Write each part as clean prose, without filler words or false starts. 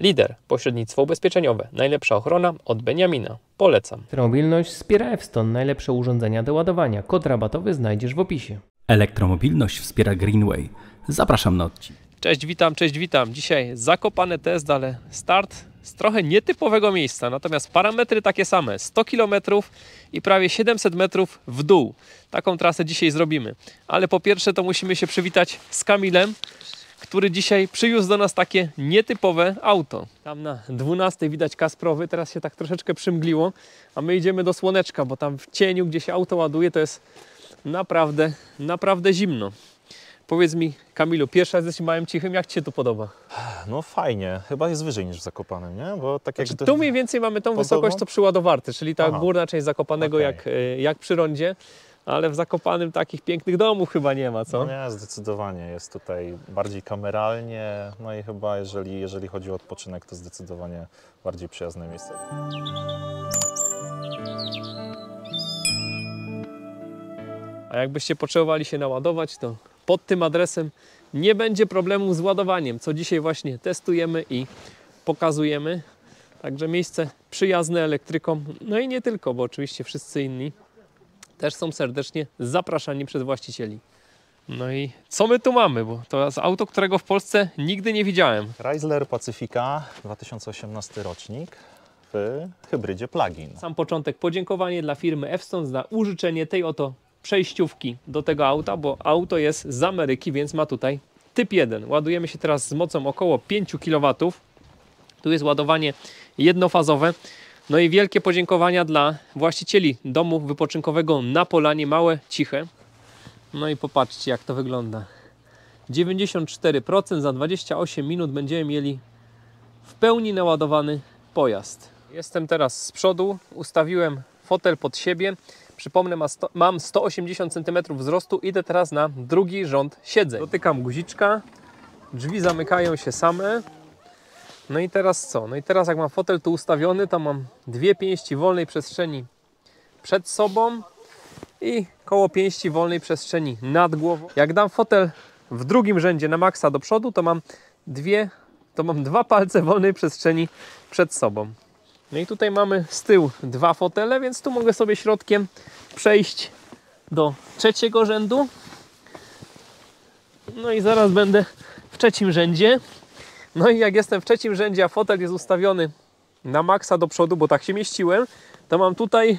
Lider, pośrednictwo ubezpieczeniowe, najlepsza ochrona od Beniamina. Polecam. Elektromobilność wspiera Evston, najlepsze urządzenia do ładowania. Kod rabatowy znajdziesz w opisie. Elektromobilność wspiera Greenway. Zapraszam na odcinek. Cześć, witam. Dzisiaj Zakopane test, ale start z trochę nietypowego miejsca. Natomiast parametry takie same. 100 km i prawie 700 metrów w dół. Taką trasę dzisiaj zrobimy. Ale po pierwsze to musimy się przywitać z Kamilem, który dzisiaj przywiózł do nas takie nietypowe auto. Tam na 12 widać Kasprowy, teraz się tak troszeczkę przymgliło, a my idziemy do Słoneczka, bo tam w cieniu, gdzie się auto ładuje, to jest naprawdę zimno. Powiedz mi, Kamilu, pierwszy raz jesteś małym cichym, jak Ci się tu podoba? No fajnie, chyba jest wyżej niż w Zakopanem, nie? Bo tak jak Tu mniej więcej mamy tą wysokość, co przy Ładowarty, czyli ta górna część Zakopanego, jak przy rondzie. Ale w Zakopanem takich pięknych domów chyba nie ma, co? No nie, zdecydowanie. Jest tutaj bardziej kameralnie, no i chyba jeżeli chodzi o odpoczynek, to zdecydowanie bardziej przyjazne miejsce. A jakbyście potrzebowali się naładować, to pod tym adresem nie będzie problemu z ładowaniem, co dzisiaj właśnie testujemy i pokazujemy. Także miejsce przyjazne elektrykom, no i nie tylko, bo oczywiście wszyscy inni też są serdecznie zapraszani przez właścicieli. No i co my tu mamy? Bo to jest auto, którego w Polsce nigdy nie widziałem. Chrysler Pacifica 2018 rocznik w hybrydzie plug-in. Sam początek podziękowanie dla firmy Evston za użyczenie tej oto przejściówki do tego auta, bo auto jest z Ameryki, więc ma tutaj typ 1. Ładujemy się teraz z mocą około 5 kW. Tu jest ładowanie jednofazowe. No i wielkie podziękowania dla właścicieli domu wypoczynkowego na Polanie, małe, ciche. No i popatrzcie, jak to wygląda. 94% za 28 minut będziemy mieli w pełni naładowany pojazd. Jestem teraz z przodu, ustawiłem fotel pod siebie. Przypomnę, mam 180 cm wzrostu, idę teraz na drugi rząd siedzeń. Dotykam guziczka, drzwi zamykają się same. No i teraz co? No i teraz jak mam fotel tu ustawiony, to mam dwie pięści wolnej przestrzeni przed sobą i koło pięści wolnej przestrzeni nad głową. Jak dam fotel w drugim rzędzie na maksa do przodu, to mam dwa palce wolnej przestrzeni przed sobą. No i tutaj mamy z tyłu dwa fotele, więc tu mogę sobie środkiem przejść do trzeciego rzędu. No i zaraz będę w trzecim rzędzie. No i jak jestem w trzecim rzędzie, a fotel jest ustawiony na maksa do przodu, bo tak się mieściłem, to mam tutaj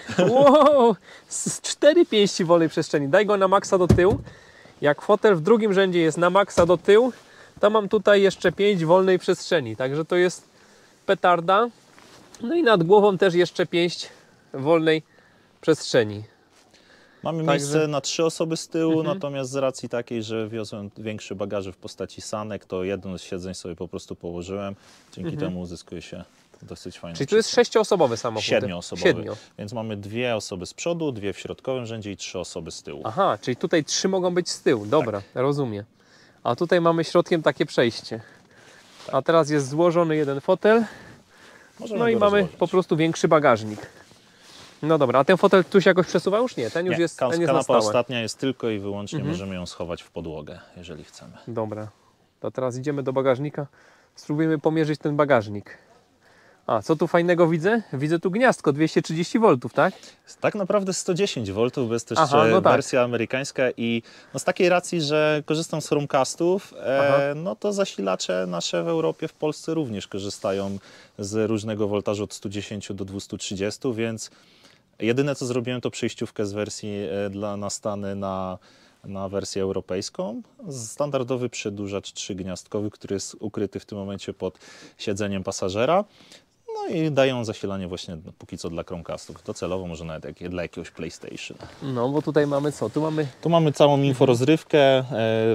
z 4 pięści wolnej przestrzeni. Daj go na maksa do tyłu. Jak fotel w drugim rzędzie jest na maksa do tyłu, to mam tutaj jeszcze 5 wolnej przestrzeni. Także to jest petarda. No i nad głową też jeszcze pięść wolnej przestrzeni. Mamy miejsce na 3 osoby z tyłu, natomiast z racji takiej, że wiozłem większy bagaż w postaci sanek, to jedno z siedzeń sobie po prostu położyłem. Dzięki temu uzyskuje się dosyć fajne. Czyli tu jest 6-osobowy samochód? 7-osobowy. Więc mamy 2 osoby z przodu, 2 w środkowym rzędzie i 3 osoby z tyłu. Aha, czyli tutaj 3 mogą być z tyłu. Dobra, rozumiem. A tutaj mamy środkiem takie przejście. A teraz jest złożony jeden fotel. No i mamy po prostu większy bagażnik. No dobra, a ten fotel tu się jakoś przesuwa? Już nie, ten już jest na stałe. Kanapa ostatnia jest tylko i wyłącznie, możemy ją schować w podłogę, jeżeli chcemy. Dobra, to teraz idziemy do bagażnika, spróbujemy pomierzyć ten bagażnik. A, co tu fajnego widzę? Widzę tu gniazdko 230 V, tak? Tak naprawdę 110 V, bo jest też wersja amerykańska i z takiej racji, że korzystam z Chromecastów, no to zasilacze nasze w Europie, w Polsce również korzystają z różnego woltażu od 110 do 230, więc jedyne co zrobiłem, to przejściówkę z wersji na Stany na wersję europejską. Standardowy przedłużacz 3-gniazdkowy, który jest ukryty w tym momencie pod siedzeniem pasażera. No i dają zasilanie właśnie póki co dla Chromecastów. Docelowo może nawet dla jakiegoś PlayStation. No bo tutaj mamy co? Tu mamy całą inforozrywkę,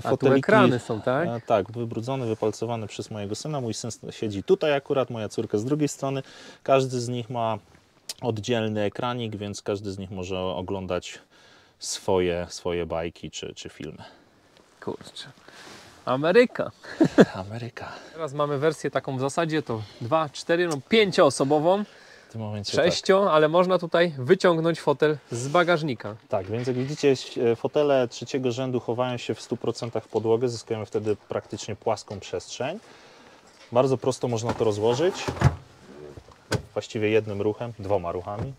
foteliki. Tu ekrany są, tak? Tak, wybrudzony, wypalcowany przez mojego syna. Mój syn siedzi tutaj akurat, moja córka z drugiej strony. Każdy z nich ma oddzielny ekranik, więc każdy z nich może oglądać swoje bajki czy filmy. Kurczę. Ameryka. Ameryka. Teraz mamy wersję taką w zasadzie to 2, 4, 5-osobową. W tym momencie 6, ale można tutaj wyciągnąć fotel z bagażnika. Tak, więc jak widzicie, fotele trzeciego rzędu chowają się w 100% w podłogę, zyskujemy wtedy praktycznie płaską przestrzeń. Bardzo prosto można to rozłożyć. Właściwie jednym ruchem, 2 ruchami.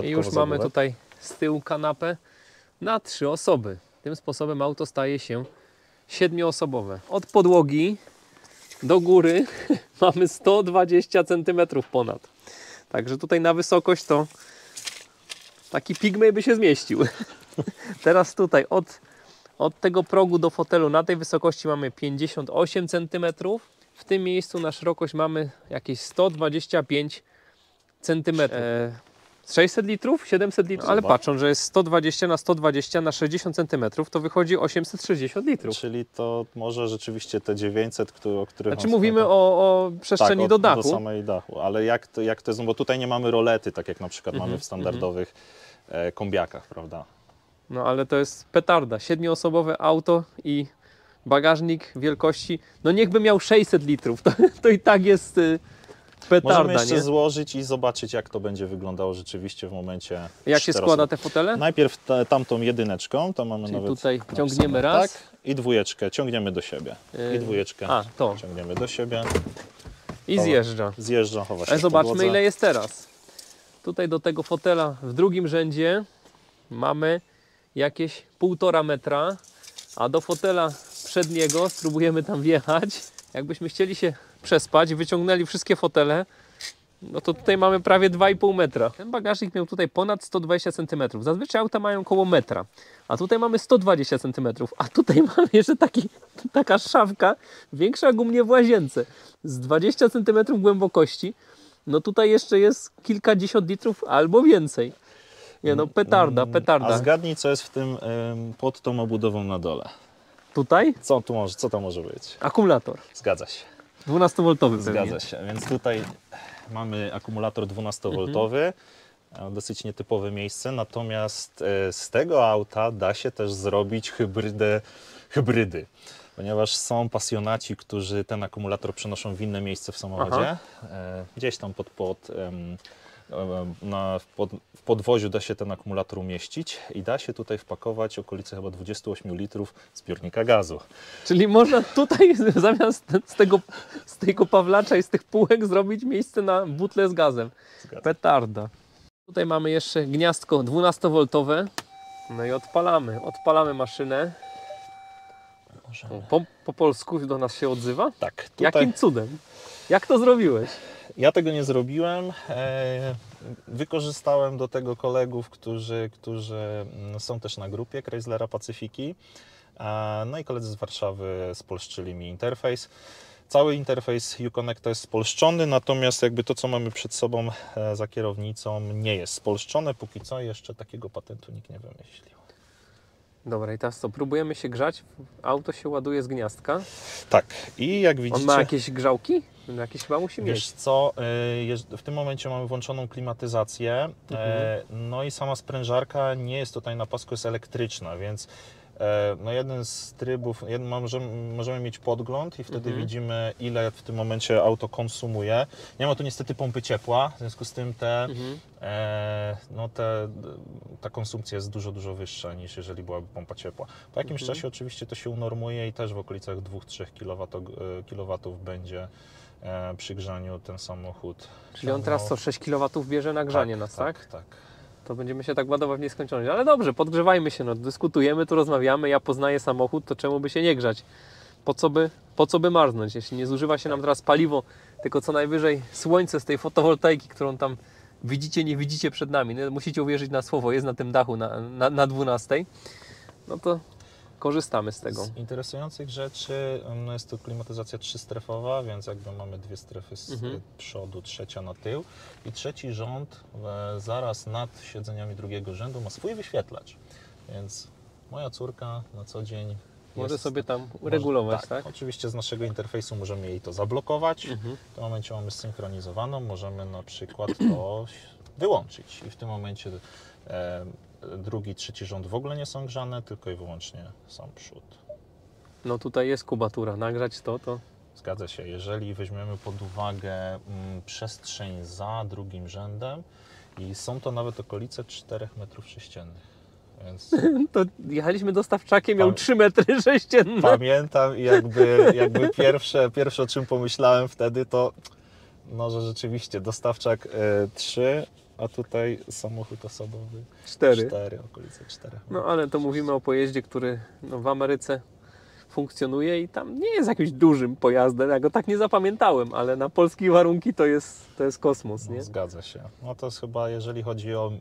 I już mamy tutaj z tyłu kanapę na 3 osoby. Tym sposobem auto staje się 7-osobowe. Od podłogi do góry mamy 120 cm ponad. Także tutaj na wysokość to taki pigmej by się zmieścił. Teraz tutaj od tego progu do fotelu na tej wysokości mamy 58 cm. W tym miejscu na szerokość mamy jakieś 125 cm. 600 litrów, 700 litrów, ale patrząc, że jest 120 na 120 na 60 cm, to wychodzi 860 litrów. Czyli to może rzeczywiście te 900, o których... Znaczy mówimy o przestrzeni do dachu. Do samej dachu, ale jak to jest, no bo tutaj nie mamy rolety, tak jak na przykład mamy w standardowych kombiakach, prawda? No ale to jest petarda, 7-osobowe auto i bagażnik wielkości, no niechby miał 600 litrów, to i tak jest... petarda, możemy jeszcze nie? złożyć i zobaczyć, jak to będzie wyglądało rzeczywiście w momencie. Jak się składa te fotele? Najpierw tamtą jedyneczką, to mamy czyli nawet tutaj ciągniemy raz. Tak, i dwójeczkę ciągniemy do siebie. I dwójeczkę ciągniemy do siebie. I zjeżdża. Zjeżdża, chowa się. Zobaczmy, ile jest teraz. Tutaj do tego fotela w drugim rzędzie mamy jakieś 1,5 metra, a do fotela przedniego spróbujemy tam wjechać. Jakbyśmy chcieli się przespać, wyciągnęli wszystkie fotele, no to tutaj mamy prawie 2,5 metra. Ten bagażnik miał tutaj ponad 120 cm. Zazwyczaj auta mają około metra, a tutaj mamy 120 cm. A tutaj mamy jeszcze taka szafka, większa jak u mnie w łazience, z 20 cm głębokości. No tutaj jeszcze jest kilkadziesiąt litrów albo więcej. Nie no, petarda. A zgadnij, co jest w tym, pod tą obudową na dole. Tutaj? Co to może być? Akumulator. Zgadza się. 12V. Zgadza się, więc tutaj mamy akumulator 12V, dosyć nietypowe miejsce, natomiast z tego auta da się też zrobić hybrydy, ponieważ są pasjonaci, którzy ten akumulator przenoszą w inne miejsce w samochodzie. Gdzieś tam w podwoziu da się ten akumulator umieścić i da się tutaj wpakować okolice chyba 28 litrów zbiornika gazu. Czyli można tutaj zamiast z tego pawlacza i z tych półek zrobić miejsce na butlę z gazem. Zgadza. Petarda. Tutaj mamy jeszcze gniazdko 12V. No i odpalamy maszynę. Po polsku do nas się odzywa? Tak. Tutaj... Jakim cudem? Jak to zrobiłeś? Ja tego nie zrobiłem. Wykorzystałem do tego kolegów, którzy są też na grupie Chryslera Pacyfiki. No i koledzy z Warszawy spolszczyli mi interfejs. Cały interfejs Uconnecta jest spolszczony, natomiast jakby to, co mamy przed sobą za kierownicą, nie jest spolszczone. Póki co jeszcze takiego patentu nikt nie wymyślił. Dobra, i teraz co? Próbujemy się grzać. Auto się ładuje z gniazdka. Tak. I jak widzicie... On ma jakieś grzałki? Jakieś chyba musi mieć. Wiesz co, w tym momencie mamy włączoną klimatyzację, no i sama sprężarka nie jest tutaj na pasku, jest elektryczna, więc no jeden z trybów, możemy mieć podgląd i wtedy widzimy, ile w tym momencie auto konsumuje. Nie ma tu niestety pompy ciepła, w związku z tym ta konsumpcja jest dużo wyższa niż jeżeli byłaby pompa ciepła. Po jakimś czasie oczywiście to się unormuje i też w okolicach 2-3 kW będzie przy grzaniu ten samochód. Czyli on teraz co, 6 kW bierze na grzanie nas, tak? Tak. To będziemy się tak ładować w nieskończoność. Ale dobrze, podgrzewajmy się, dyskutujemy, tu rozmawiamy, ja poznaję samochód, to czemu by się nie grzać? Po co by marznąć? Jeśli nie zużywa się nam teraz paliwo, tylko co najwyżej słońce z tej fotowoltaiki, którą tam widzicie, nie widzicie przed nami. Musicie uwierzyć na słowo, jest na tym dachu na 12. No to korzystamy z tego. Z interesujących rzeczy jest to klimatyzacja 3-strefowa, więc jakby mamy 2 strefy z przodu, trzecia na tył i trzeci rząd zaraz nad siedzeniami drugiego rzędu ma swój wyświetlacz, więc moja córka na co dzień może sobie tam regulować, tak? Oczywiście z naszego interfejsu możemy jej to zablokować, w tym momencie mamy zsynchronizowaną, możemy na przykład to wyłączyć i w tym momencie drugi, trzeci rząd w ogóle nie są grzane, tylko i wyłącznie sam przód. No tutaj jest kubatura, nagrzać to. Zgadza się, jeżeli weźmiemy pod uwagę przestrzeń za drugim rzędem i są to nawet okolice 4 metrów sześciennych. Więc To jechaliśmy dostawczakiem, miał 3 metry sześcienne. pamiętam i jakby pierwsze o czym pomyślałem wtedy to, no, że rzeczywiście dostawczak 3, a tutaj samochód osobowy 4, okolice 4. No ale to mówimy o pojeździe, który no, w Ameryce funkcjonuje i tam nie jest jakimś dużym pojazdem. Ja go tak nie zapamiętałem, ale na polskie warunki to jest kosmos, nie? No, zgadza się. No to jest chyba, jeżeli chodzi o...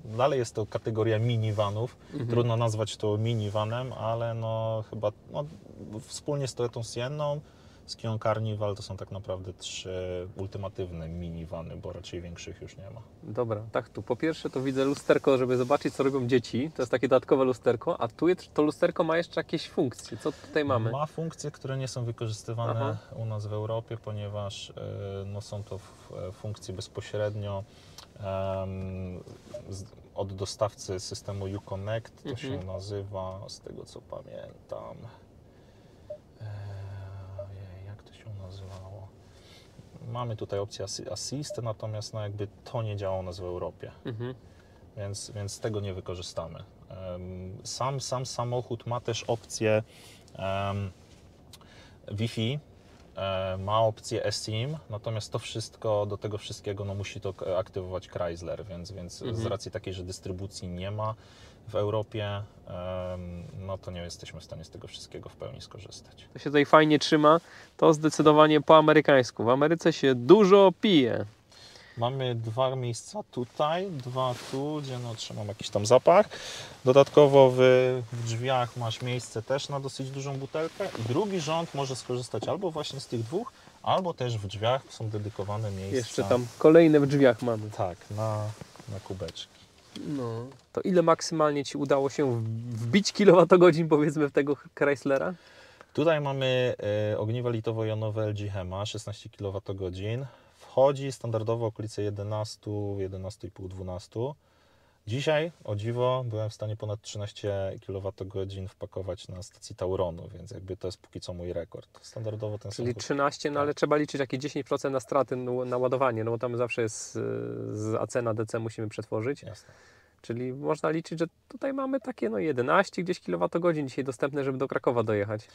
Dalej jest to kategoria minivanów. Trudno nazwać to minivanem, ale no chyba wspólnie z Toyotą Sienną, z Kią Carnival to są tak naprawdę 3 ultimatywne minivany, bo raczej większych już nie ma. Dobra, tak tu. Po pierwsze to widzę lusterko, żeby zobaczyć, co robią dzieci. To jest takie dodatkowe lusterko, a tu to lusterko ma jeszcze jakieś funkcje. Co tutaj mamy? Ma funkcje, które nie są wykorzystywane u nas w Europie, ponieważ no, są to funkcje bezpośrednio od dostawcy systemu Uconnect. To się nazywa, z tego co pamiętam, jak to się nazywało? Mamy tutaj opcję Assist, natomiast no, jakby to nie działa u nas w Europie, więc tego nie wykorzystamy. Sam samochód ma też opcję Wi-Fi, ma opcję eSIM, natomiast to wszystko, do tego wszystkiego no, musi to aktywować Chrysler, więc z racji takiej, że dystrybucji nie ma w Europie, no to nie jesteśmy w stanie z tego wszystkiego w pełni skorzystać. To się tutaj fajnie trzyma, to zdecydowanie po amerykańsku. W Ameryce się dużo pije. Mamy 2 miejsca tutaj, 2 tu, gdzie no, trzymam jakiś tam zapach. Dodatkowo w drzwiach masz miejsce też na dosyć dużą butelkę. I drugi rząd może skorzystać albo właśnie z tych 2, albo też w drzwiach są dedykowane miejsca. Jeszcze tam kolejne w drzwiach mamy. Tak, na kubeczki. No, to ile maksymalnie Ci udało się wbić kilowatogodzin, powiedzmy, w tego Chryslera? Tutaj mamy ogniwa litowo-jonowe LG Hema, 16 kWh. Wchodzi standardowo okolice 11, 11,5, 12. Dzisiaj, o dziwo, byłem w stanie ponad 13 kWh wpakować na stacji Tauronu, więc jakby to jest póki co mój rekord. Standardowo ten Czyli samochód... 13, no ale trzeba liczyć jakieś 10% na straty na ładowanie, no bo tam zawsze jest z AC na DC musimy przetworzyć. Jasne. Czyli można liczyć, że tutaj mamy takie no 11 gdzieś kilowatogodzin dzisiaj dostępne, żeby do Krakowa dojechać.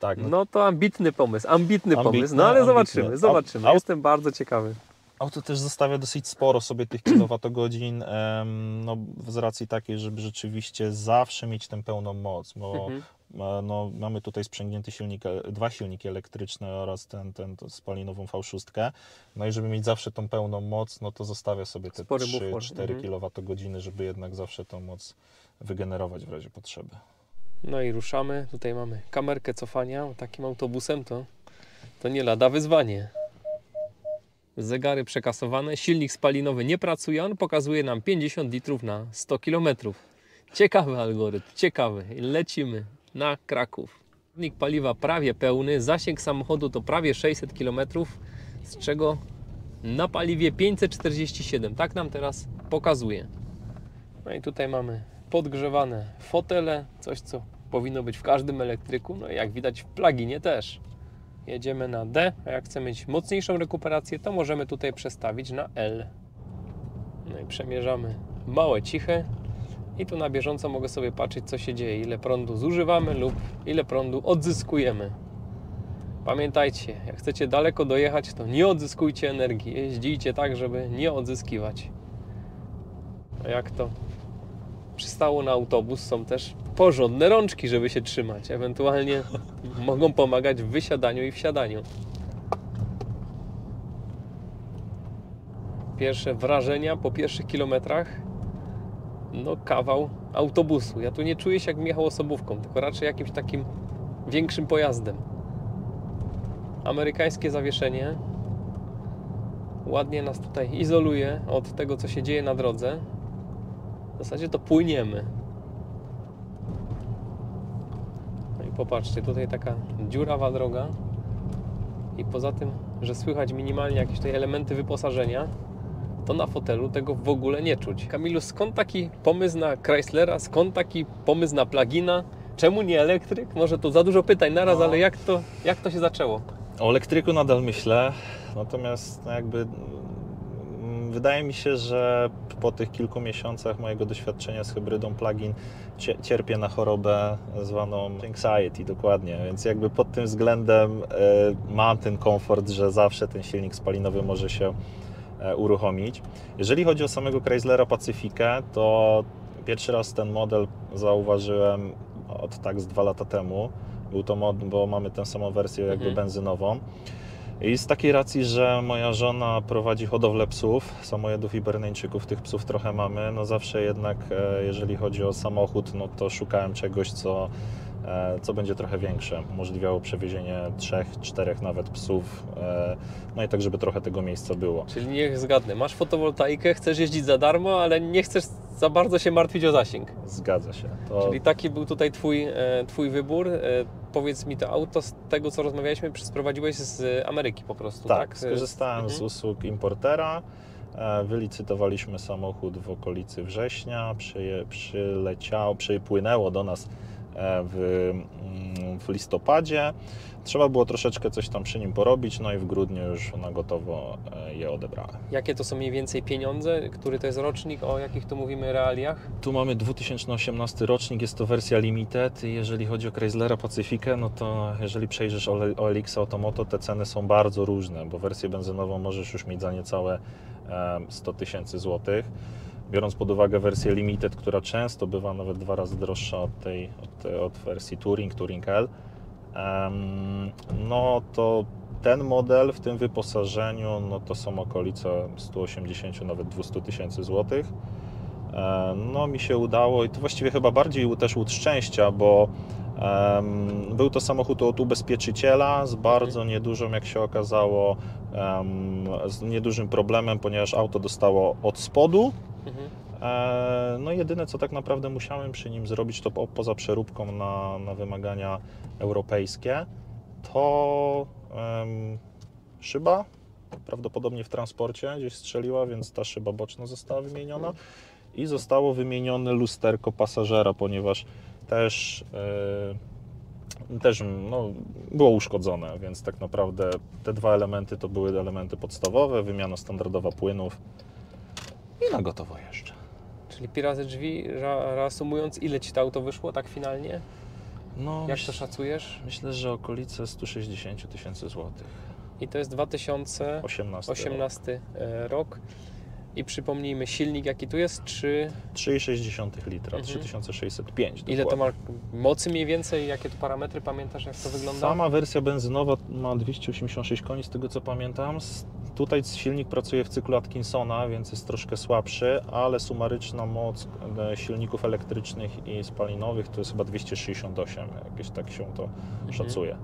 Tak, no to ambitny pomysł, no ale ambitny. zobaczymy. Jestem bardzo ciekawy. Auto też zostawia dosyć sporo sobie tych kilowatogodzin, no, z racji takiej, żeby rzeczywiście zawsze mieć tę pełną moc, bo no, mamy tutaj sprzęgnięty silnik, 2 silniki elektryczne oraz ten spalinową V6. No i żeby mieć zawsze tą pełną moc, no to zostawia sobie te 3-4 kWh, żeby jednak zawsze tą moc wygenerować w razie potrzeby. No i ruszamy. Tutaj mamy kamerkę cofania. Takim autobusem to nie lada wyzwanie. Zegary przekasowane, silnik spalinowy nie pracuje, on pokazuje nam 50 litrów na 100 km. Ciekawy algorytm, ciekawy. Lecimy na Kraków. Silnik paliwa prawie pełny, zasięg samochodu to prawie 600 km, z czego na paliwie 547. Tak nam teraz pokazuje. No i tutaj mamy podgrzewane fotele, coś co powinno być w każdym elektryku, no i jak widać w pluginie też. Jedziemy na D, a jak chcemy mieć mocniejszą rekuperację, to możemy tutaj przestawić na L. No i przemierzamy małe, ciche i tu na bieżąco mogę sobie patrzeć, co się dzieje, ile prądu zużywamy lub ile prądu odzyskujemy. Pamiętajcie, jak chcecie daleko dojechać, to nie odzyskujcie energii, jeździcie tak, żeby nie odzyskiwać. A jak to przystało na autobus, są też porządne rączki, żeby się trzymać. Ewentualnie mogą pomagać w wysiadaniu i wsiadaniu. Pierwsze wrażenia po pierwszych kilometrach. No kawał autobusu. Ja tu nie czuję się jak jechał osobówką, tylko raczej jakimś takim większym pojazdem. Amerykańskie zawieszenie ładnie nas tutaj izoluje od tego, co się dzieje na drodze. W zasadzie to płyniemy. No i popatrzcie, tutaj taka dziurawa droga i poza tym, że słychać minimalnie jakieś tutaj elementy wyposażenia, to na fotelu tego w ogóle nie czuć. Kamilu, skąd taki pomysł na Chryslera, skąd taki pomysł na plugina? Czemu nie elektryk? Może to za dużo pytań naraz, ale jak to się zaczęło? O elektryku nadal myślę, natomiast no jakby Wydaje mi się, że po tych kilku miesiącach mojego doświadczenia z hybrydą plug-in cierpię na chorobę zwaną anxiety, dokładnie, więc jakby pod tym względem mam ten komfort, że zawsze ten silnik spalinowy może się uruchomić. Jeżeli chodzi o samego Chryslera Pacyfikę, to pierwszy raz ten model zauważyłem z 2 lata temu. Był to model, bo mamy tę samą wersję jakby benzynową. I z takiej racji, że moja żona prowadzi hodowlę psów, samojedów i berneńczyków, tych psów trochę mamy, no zawsze jednak jeżeli chodzi o samochód, no to szukałem czegoś, co będzie trochę większe, umożliwiało przewiezienie 3-4 nawet psów, no i tak, żeby trochę tego miejsca było. Czyli niech zgadnę, masz fotowoltaikę, chcesz jeździć za darmo, ale nie chcesz za bardzo się martwić o zasięg. Zgadza się. Czyli taki był tutaj Twój wybór. Powiedz mi, to auto, z tego co rozmawialiśmy, sprowadziłeś z Ameryki po prostu, tak? Skorzystałem z usług importera, wylicytowaliśmy samochód w okolicy września, przypłynęło do nas w listopadzie. Trzeba było troszeczkę coś tam przy nim porobić, no i w grudniu już na gotowo je odebrałem. Jakie to są mniej więcej pieniądze? Który to jest rocznik? O jakich tu mówimy realiach? Tu mamy 2018 rocznik, jest to wersja limited i jeżeli chodzi o Chryslera Pacyfikę, no to jeżeli przejrzysz OLX Automoto, te ceny są bardzo różne, bo wersję benzynową możesz już mieć za niecałe 100 000 złotych. Biorąc pod uwagę wersję Limited, która często bywa nawet 2 razy droższa od wersji Touring L, no to ten model w tym wyposażeniu, no to są okolice 180, nawet 200 000 złotych. No mi się udało i to właściwie chyba bardziej też łód szczęścia, bo był to samochód od ubezpieczyciela z bardzo niedużą, jak się okazało, z niedużym problemem, ponieważ auto dostało od spodu. No jedyne co tak naprawdę musiałem przy nim zrobić, to poza przeróbką na wymagania europejskie, to szyba prawdopodobnie w transporcie gdzieś strzeliła, więc ta szyba boczna została wymieniona i zostało wymienione lusterko pasażera, ponieważ też no, było uszkodzone, więc tak naprawdę te 2 elementy to były elementy podstawowe, wymiana standardowa płynów i na gotowo jeszcze. Czyli pi razy drzwi, reasumując, ile Ci to auto wyszło tak finalnie? No, jak to szacujesz? Myślę, że okolice 160 000 złotych. I to jest 2018 rok. I przypomnijmy, silnik jaki tu jest? 3,6 litra, 3605. Ile to ma mocy mniej więcej? Jakie to parametry? Pamiętasz, jak to wygląda? Sama wersja benzynowa ma 286 koni, z tego co pamiętam. Tutaj silnik pracuje w cyklu Atkinsona, więc jest troszkę słabszy, ale sumaryczna moc silników elektrycznych i spalinowych to jest chyba 268, jakieś tak się to szacuje.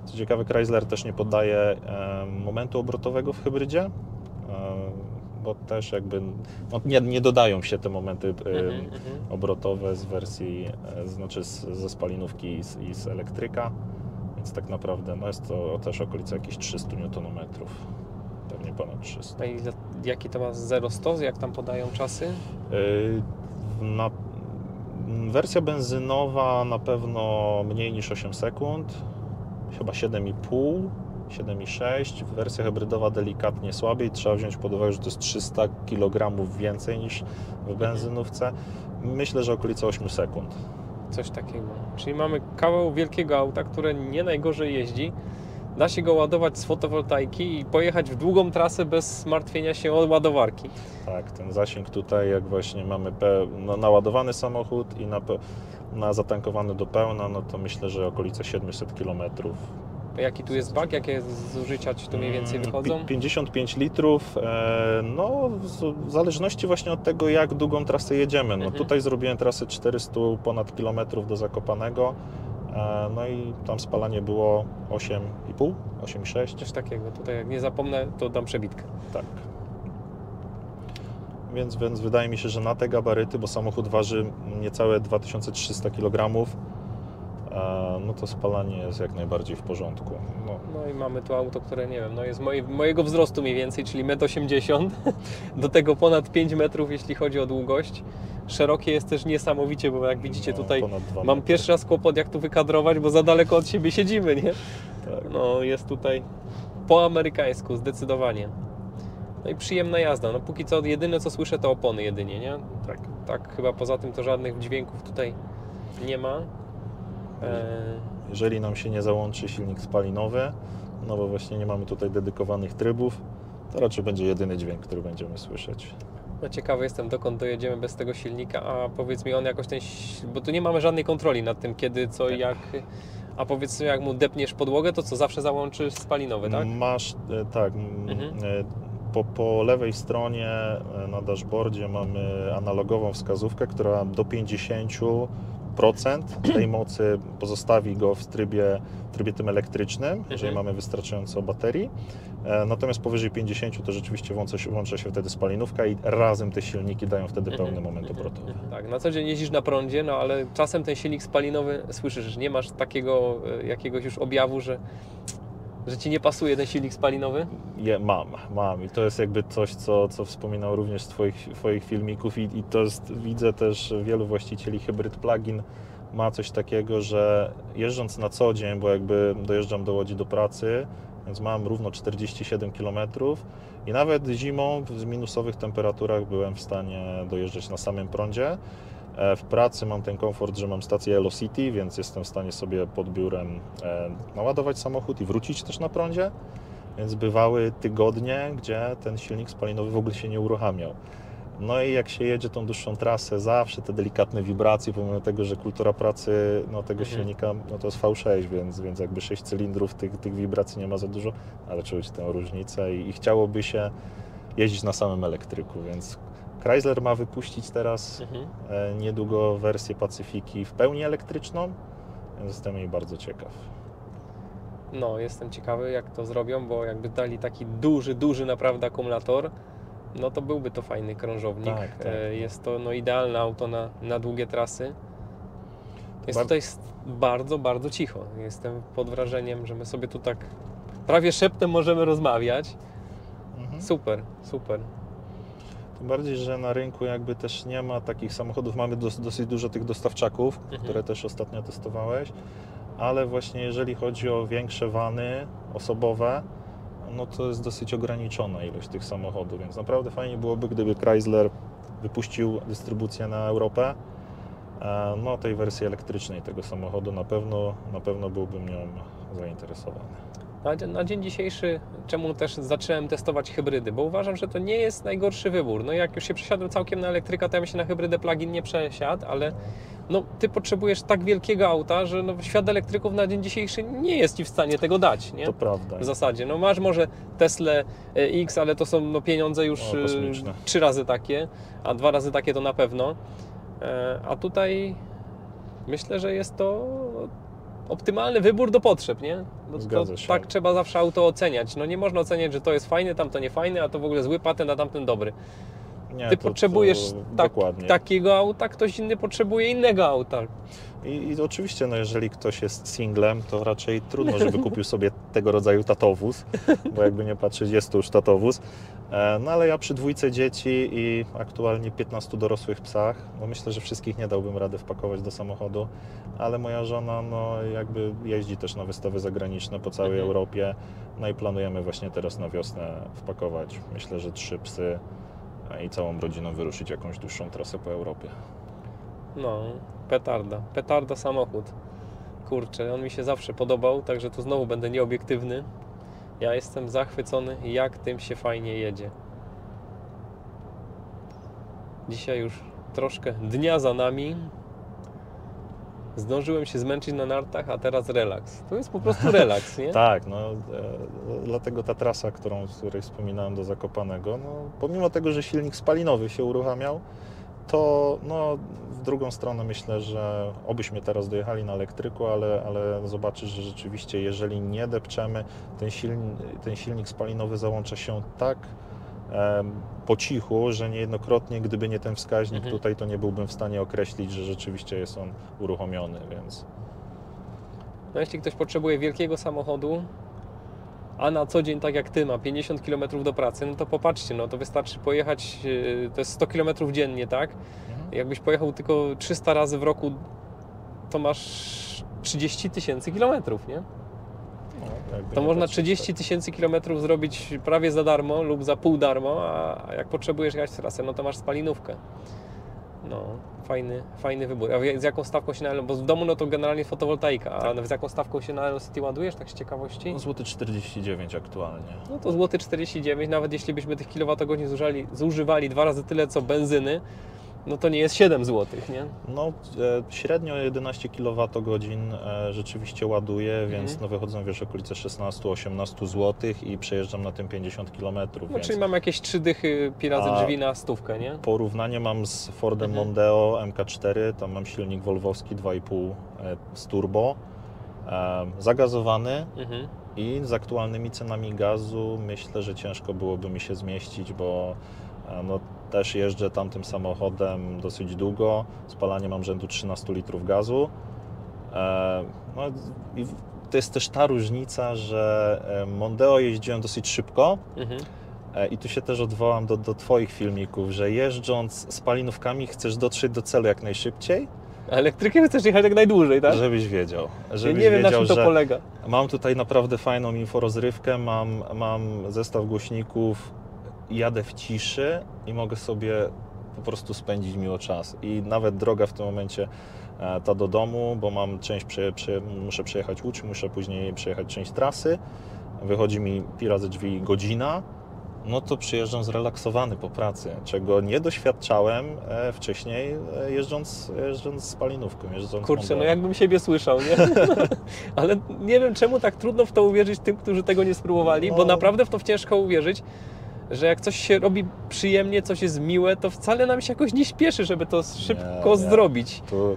Co ciekawe, Chrysler też nie poddaje momentu obrotowego w hybrydzie, bo też jakby no nie dodają się te momenty obrotowe z wersji, znaczy ze spalinówki i z elektryka, więc tak naprawdę no jest to też okolica jakichś 300 Nm. Pewnie ponad 300. I jaki to ma 0-100? Jak tam podają czasy? Wersja benzynowa na pewno mniej niż 8 sekund, chyba 7,5, 7,6. Wersja hybrydowa delikatnie słabiej. Trzeba wziąć pod uwagę, że to jest 300 kg więcej niż w benzynówce. Myślę, że okolice 8 sekund. Coś takiego. Czyli mamy kawał wielkiego auta, które nie najgorzej jeździ. Da się go ładować z fotowoltaiki i pojechać w długą trasę bez martwienia się o ładowarki. Tak, ten zasięg tutaj, jak właśnie mamy naładowany samochód i zatankowany do pełna, no to myślę, że okolice 700 km. Jaki tu jest bak? Jakie zużycia Ci tu mniej więcej wychodzą? 55 litrów, no w zależności właśnie od tego, jak długą trasę jedziemy. No tutaj zrobiłem trasę 400 ponad kilometrów do Zakopanego, no i tam spalanie było 8,5, 8,6. Coś takiego. Tutaj jak nie zapomnę, to dam przebitkę. Tak. Więc wydaje mi się, że na te gabaryty, bo samochód waży niecałe 2300 kg, no to spalanie jest jak najbardziej w porządku. No i mamy tu auto, które nie wiem, no jest mojego wzrostu mniej więcej, czyli 1,80 m, do tego ponad 5 metrów, jeśli chodzi o długość. Szerokie jest też niesamowicie, bo jak widzicie tutaj mam pierwszy raz kłopot, jak tu wykadrować, bo za daleko od siebie siedzimy, nie? Tak. No jest tutaj po amerykańsku, zdecydowanie. No i przyjemna jazda. No póki co jedyne co słyszę to opony jedynie, nie? Tak chyba poza tym to żadnych dźwięków tutaj nie ma. Jeżeli nam się nie załączy silnik spalinowy, no bo właśnie nie mamy tutaj dedykowanych trybów, to raczej będzie jedyny dźwięk, który będziemy słyszeć. No ciekawy jestem, dokąd dojedziemy bez tego silnika, a powiedz mi on jakoś bo tu nie mamy żadnej kontroli nad tym, kiedy, co i jak. A powiedz, jak mu depniesz podłogę, to co, zawsze załączysz spalinowy, tak? Masz, tak, po lewej stronie na dashboardzie mamy analogową wskazówkę, która do 50% tej mocy pozostawi go w trybie tym elektrycznym, jeżeli mamy wystarczająco baterii. Natomiast powyżej 50 to rzeczywiście włącza się wtedy spalinówka i razem te silniki dają wtedy pełny moment obrotowy. Tak, na co dzień jeździsz na prądzie, no ale czasem ten silnik spalinowy, słyszysz, że nie masz takiego jakiegoś już objawu, że Ci nie pasuje ten silnik spalinowy? Mam i to jest jakby coś, co wspominał również z Twoich filmików i to jest, widzę też wielu właścicieli hybryd plug-in ma coś takiego, że jeżdżąc na co dzień, bo jakby dojeżdżam do Łodzi do pracy, więc mam równo 47 km i nawet zimą w minusowych temperaturach byłem w stanie dojeżdżać na samym prądzie. W pracy mam ten komfort, że mam stację Elocity, więc jestem w stanie sobie pod biurem naładować samochód i wrócić też na prądzie. Więc bywały tygodnie, gdzie ten silnik spalinowy w ogóle się nie uruchamiał. No i jak się jedzie tą dłuższą trasę, zawsze te delikatne wibracje, pomimo tego, że kultura pracy tego silnika to jest V6, więc jakby 6 cylindrów, tych wibracji nie ma za dużo, ale czuć tę różnicę i chciałoby się jeździć na samym elektryku, więc Chrysler ma wypuścić teraz niedługo wersję Pacyfiki w pełni elektryczną, więc jestem jej bardzo ciekaw. No, jestem ciekawy, jak to zrobią, bo jakby dali taki duży naprawdę akumulator, no to byłby to fajny krążownik. Tak. Jest to idealne auto na długie trasy. Tutaj jest bardzo cicho. Jestem pod wrażeniem, że my sobie tu tak prawie szeptem możemy rozmawiać. Super. Tym bardziej, że na rynku jakby też nie ma takich samochodów. Mamy dosyć dużo tych dostawczaków, które też ostatnio testowałeś, ale właśnie jeżeli chodzi o większe vany osobowe, no to jest dosyć ograniczona ilość tych samochodów, więc naprawdę fajnie byłoby, gdyby Chrysler wypuścił dystrybucję na Europę, no tej wersji elektrycznej tego samochodu na pewno byłbym nią zainteresowany. Na dzień dzisiejszy, czemu też zacząłem testować hybrydy, bo uważam, że to nie jest najgorszy wybór. No jak już się przesiadłem całkiem na elektryka, to ja bym się na hybrydę plug-in nie przesiadł, ale no, Ty potrzebujesz tak wielkiego auta, że świat elektryków na dzień dzisiejszy nie jest Ci w stanie tego dać, nie? To prawda. W zasadzie. No masz może Teslę X, ale to są pieniądze już 3 razy takie, a 2 razy takie to na pewno. A tutaj myślę, że jest to optymalny wybór do potrzeb, nie? Zgadza się. Tak trzeba zawsze auto oceniać. No nie można oceniać, że to jest fajne, tamto nie fajne, a to w ogóle zły patent, a tamten dobry. Nie, Ty potrzebujesz dokładnie. takiego auta, ktoś inny potrzebuje innego auta. I oczywiście, no jeżeli ktoś jest singlem, to raczej trudno, żeby kupił sobie tego rodzaju tatowóz, bo jakby nie patrzeć, jest to już tatowóz. No ale ja przy 2 dzieci i aktualnie 15 dorosłych psach, no myślę, że wszystkich nie dałbym rady wpakować do samochodu, ale moja żona no jakby jeździ też na wystawy zagraniczne po całej Europie, no i planujemy właśnie teraz na wiosnę wpakować, myślę, że 3 psy i całą rodziną wyruszyć jakąś dłuższą trasę po Europie. No, petarda samochód. Kurczę, on mi się zawsze podobał, także tu znowu będę nieobiektywny. Ja jestem zachwycony, jak tym się fajnie jedzie. Dzisiaj już troszkę dnia za nami. Zdążyłem się zmęczyć na nartach, a teraz relaks. To jest po prostu relaks, nie? Tak, no dlatego ta trasa, z której wspominałem do Zakopanego, no pomimo tego, że silnik spalinowy się uruchamiał, to no, w drugą stronę myślę, że obyśmy teraz dojechali na elektryku, ale zobaczysz, że rzeczywiście jeżeli nie depczemy, ten silnik spalinowy załącza się tak po cichu, że niejednokrotnie, gdyby nie ten wskaźnik tutaj, to nie byłbym w stanie określić, że rzeczywiście jest on uruchomiony, więc... No jeśli ktoś potrzebuje wielkiego samochodu, a na co dzień, tak jak Ty, ma 50 km do pracy, no to popatrzcie, no to wystarczy pojechać, to jest 100 km dziennie, tak? Jakbyś pojechał tylko 300 razy w roku, to masz 30 000 kilometrów, nie? No, To można 30 000 kilometrów zrobić prawie za darmo lub za pół darmo, a jak potrzebujesz jechać trasę, no to masz spalinówkę. No, fajny wybór. A z jaką stawką się na Bo w domu no to generalnie fotowoltaika, a z jaką stawką się na Velocity ładujesz, tak z ciekawości? No, złoty 49 aktualnie. No to złoty 49, nawet jeśli byśmy tych kilowatogodzin zużywali 2 razy tyle co benzyny, no to nie jest 7 zł, nie? No średnio 11 kWh rzeczywiście ładuję, więc no wychodzą okolice 16-18 zł i przejeżdżam na tym 50 km. No więc... czyli mam jakieś 3 dychy pi razy drzwi na 100, nie? Porównanie mam z Fordem Mondeo MK4, tam mam silnik wolwowski 2,5 z turbo, zagazowany i z aktualnymi cenami gazu myślę, że ciężko byłoby mi się zmieścić, bo no, też jeżdżę tamtym samochodem dosyć długo, spalanie mam rzędu 13 litrów gazu. No i to jest też ta różnica, że Mondeo jeździłem dosyć szybko i tu się też odwołam do Twoich filmików, że jeżdżąc spalinówkami chcesz dotrzeć do celu jak najszybciej. A elektrykiem chcesz jechać jak najdłużej, tak? Żebyś wiedział. Ja nie wiem, na czym to polega. Mam tutaj naprawdę fajną inforozrywkę, mam zestaw głośników, jadę w ciszy i mogę sobie po prostu spędzić miło czas. I nawet droga w tym momencie ta do domu, bo mam część, muszę przejechać Łódź, muszę później przejechać część trasy, wychodzi mi pi razy drzwi godzina, no to przyjeżdżam zrelaksowany po pracy, czego nie doświadczałem wcześniej jeżdżąc spalinówką. Kurczę, no jakbym siebie słyszał, nie? Ale nie wiem, czemu tak trudno w to uwierzyć tym, którzy tego nie spróbowali, bo naprawdę w to ciężko uwierzyć, że jak coś się robi przyjemnie, coś jest miłe, to wcale nam się jakoś nie śpieszy, żeby to szybko zrobić. To,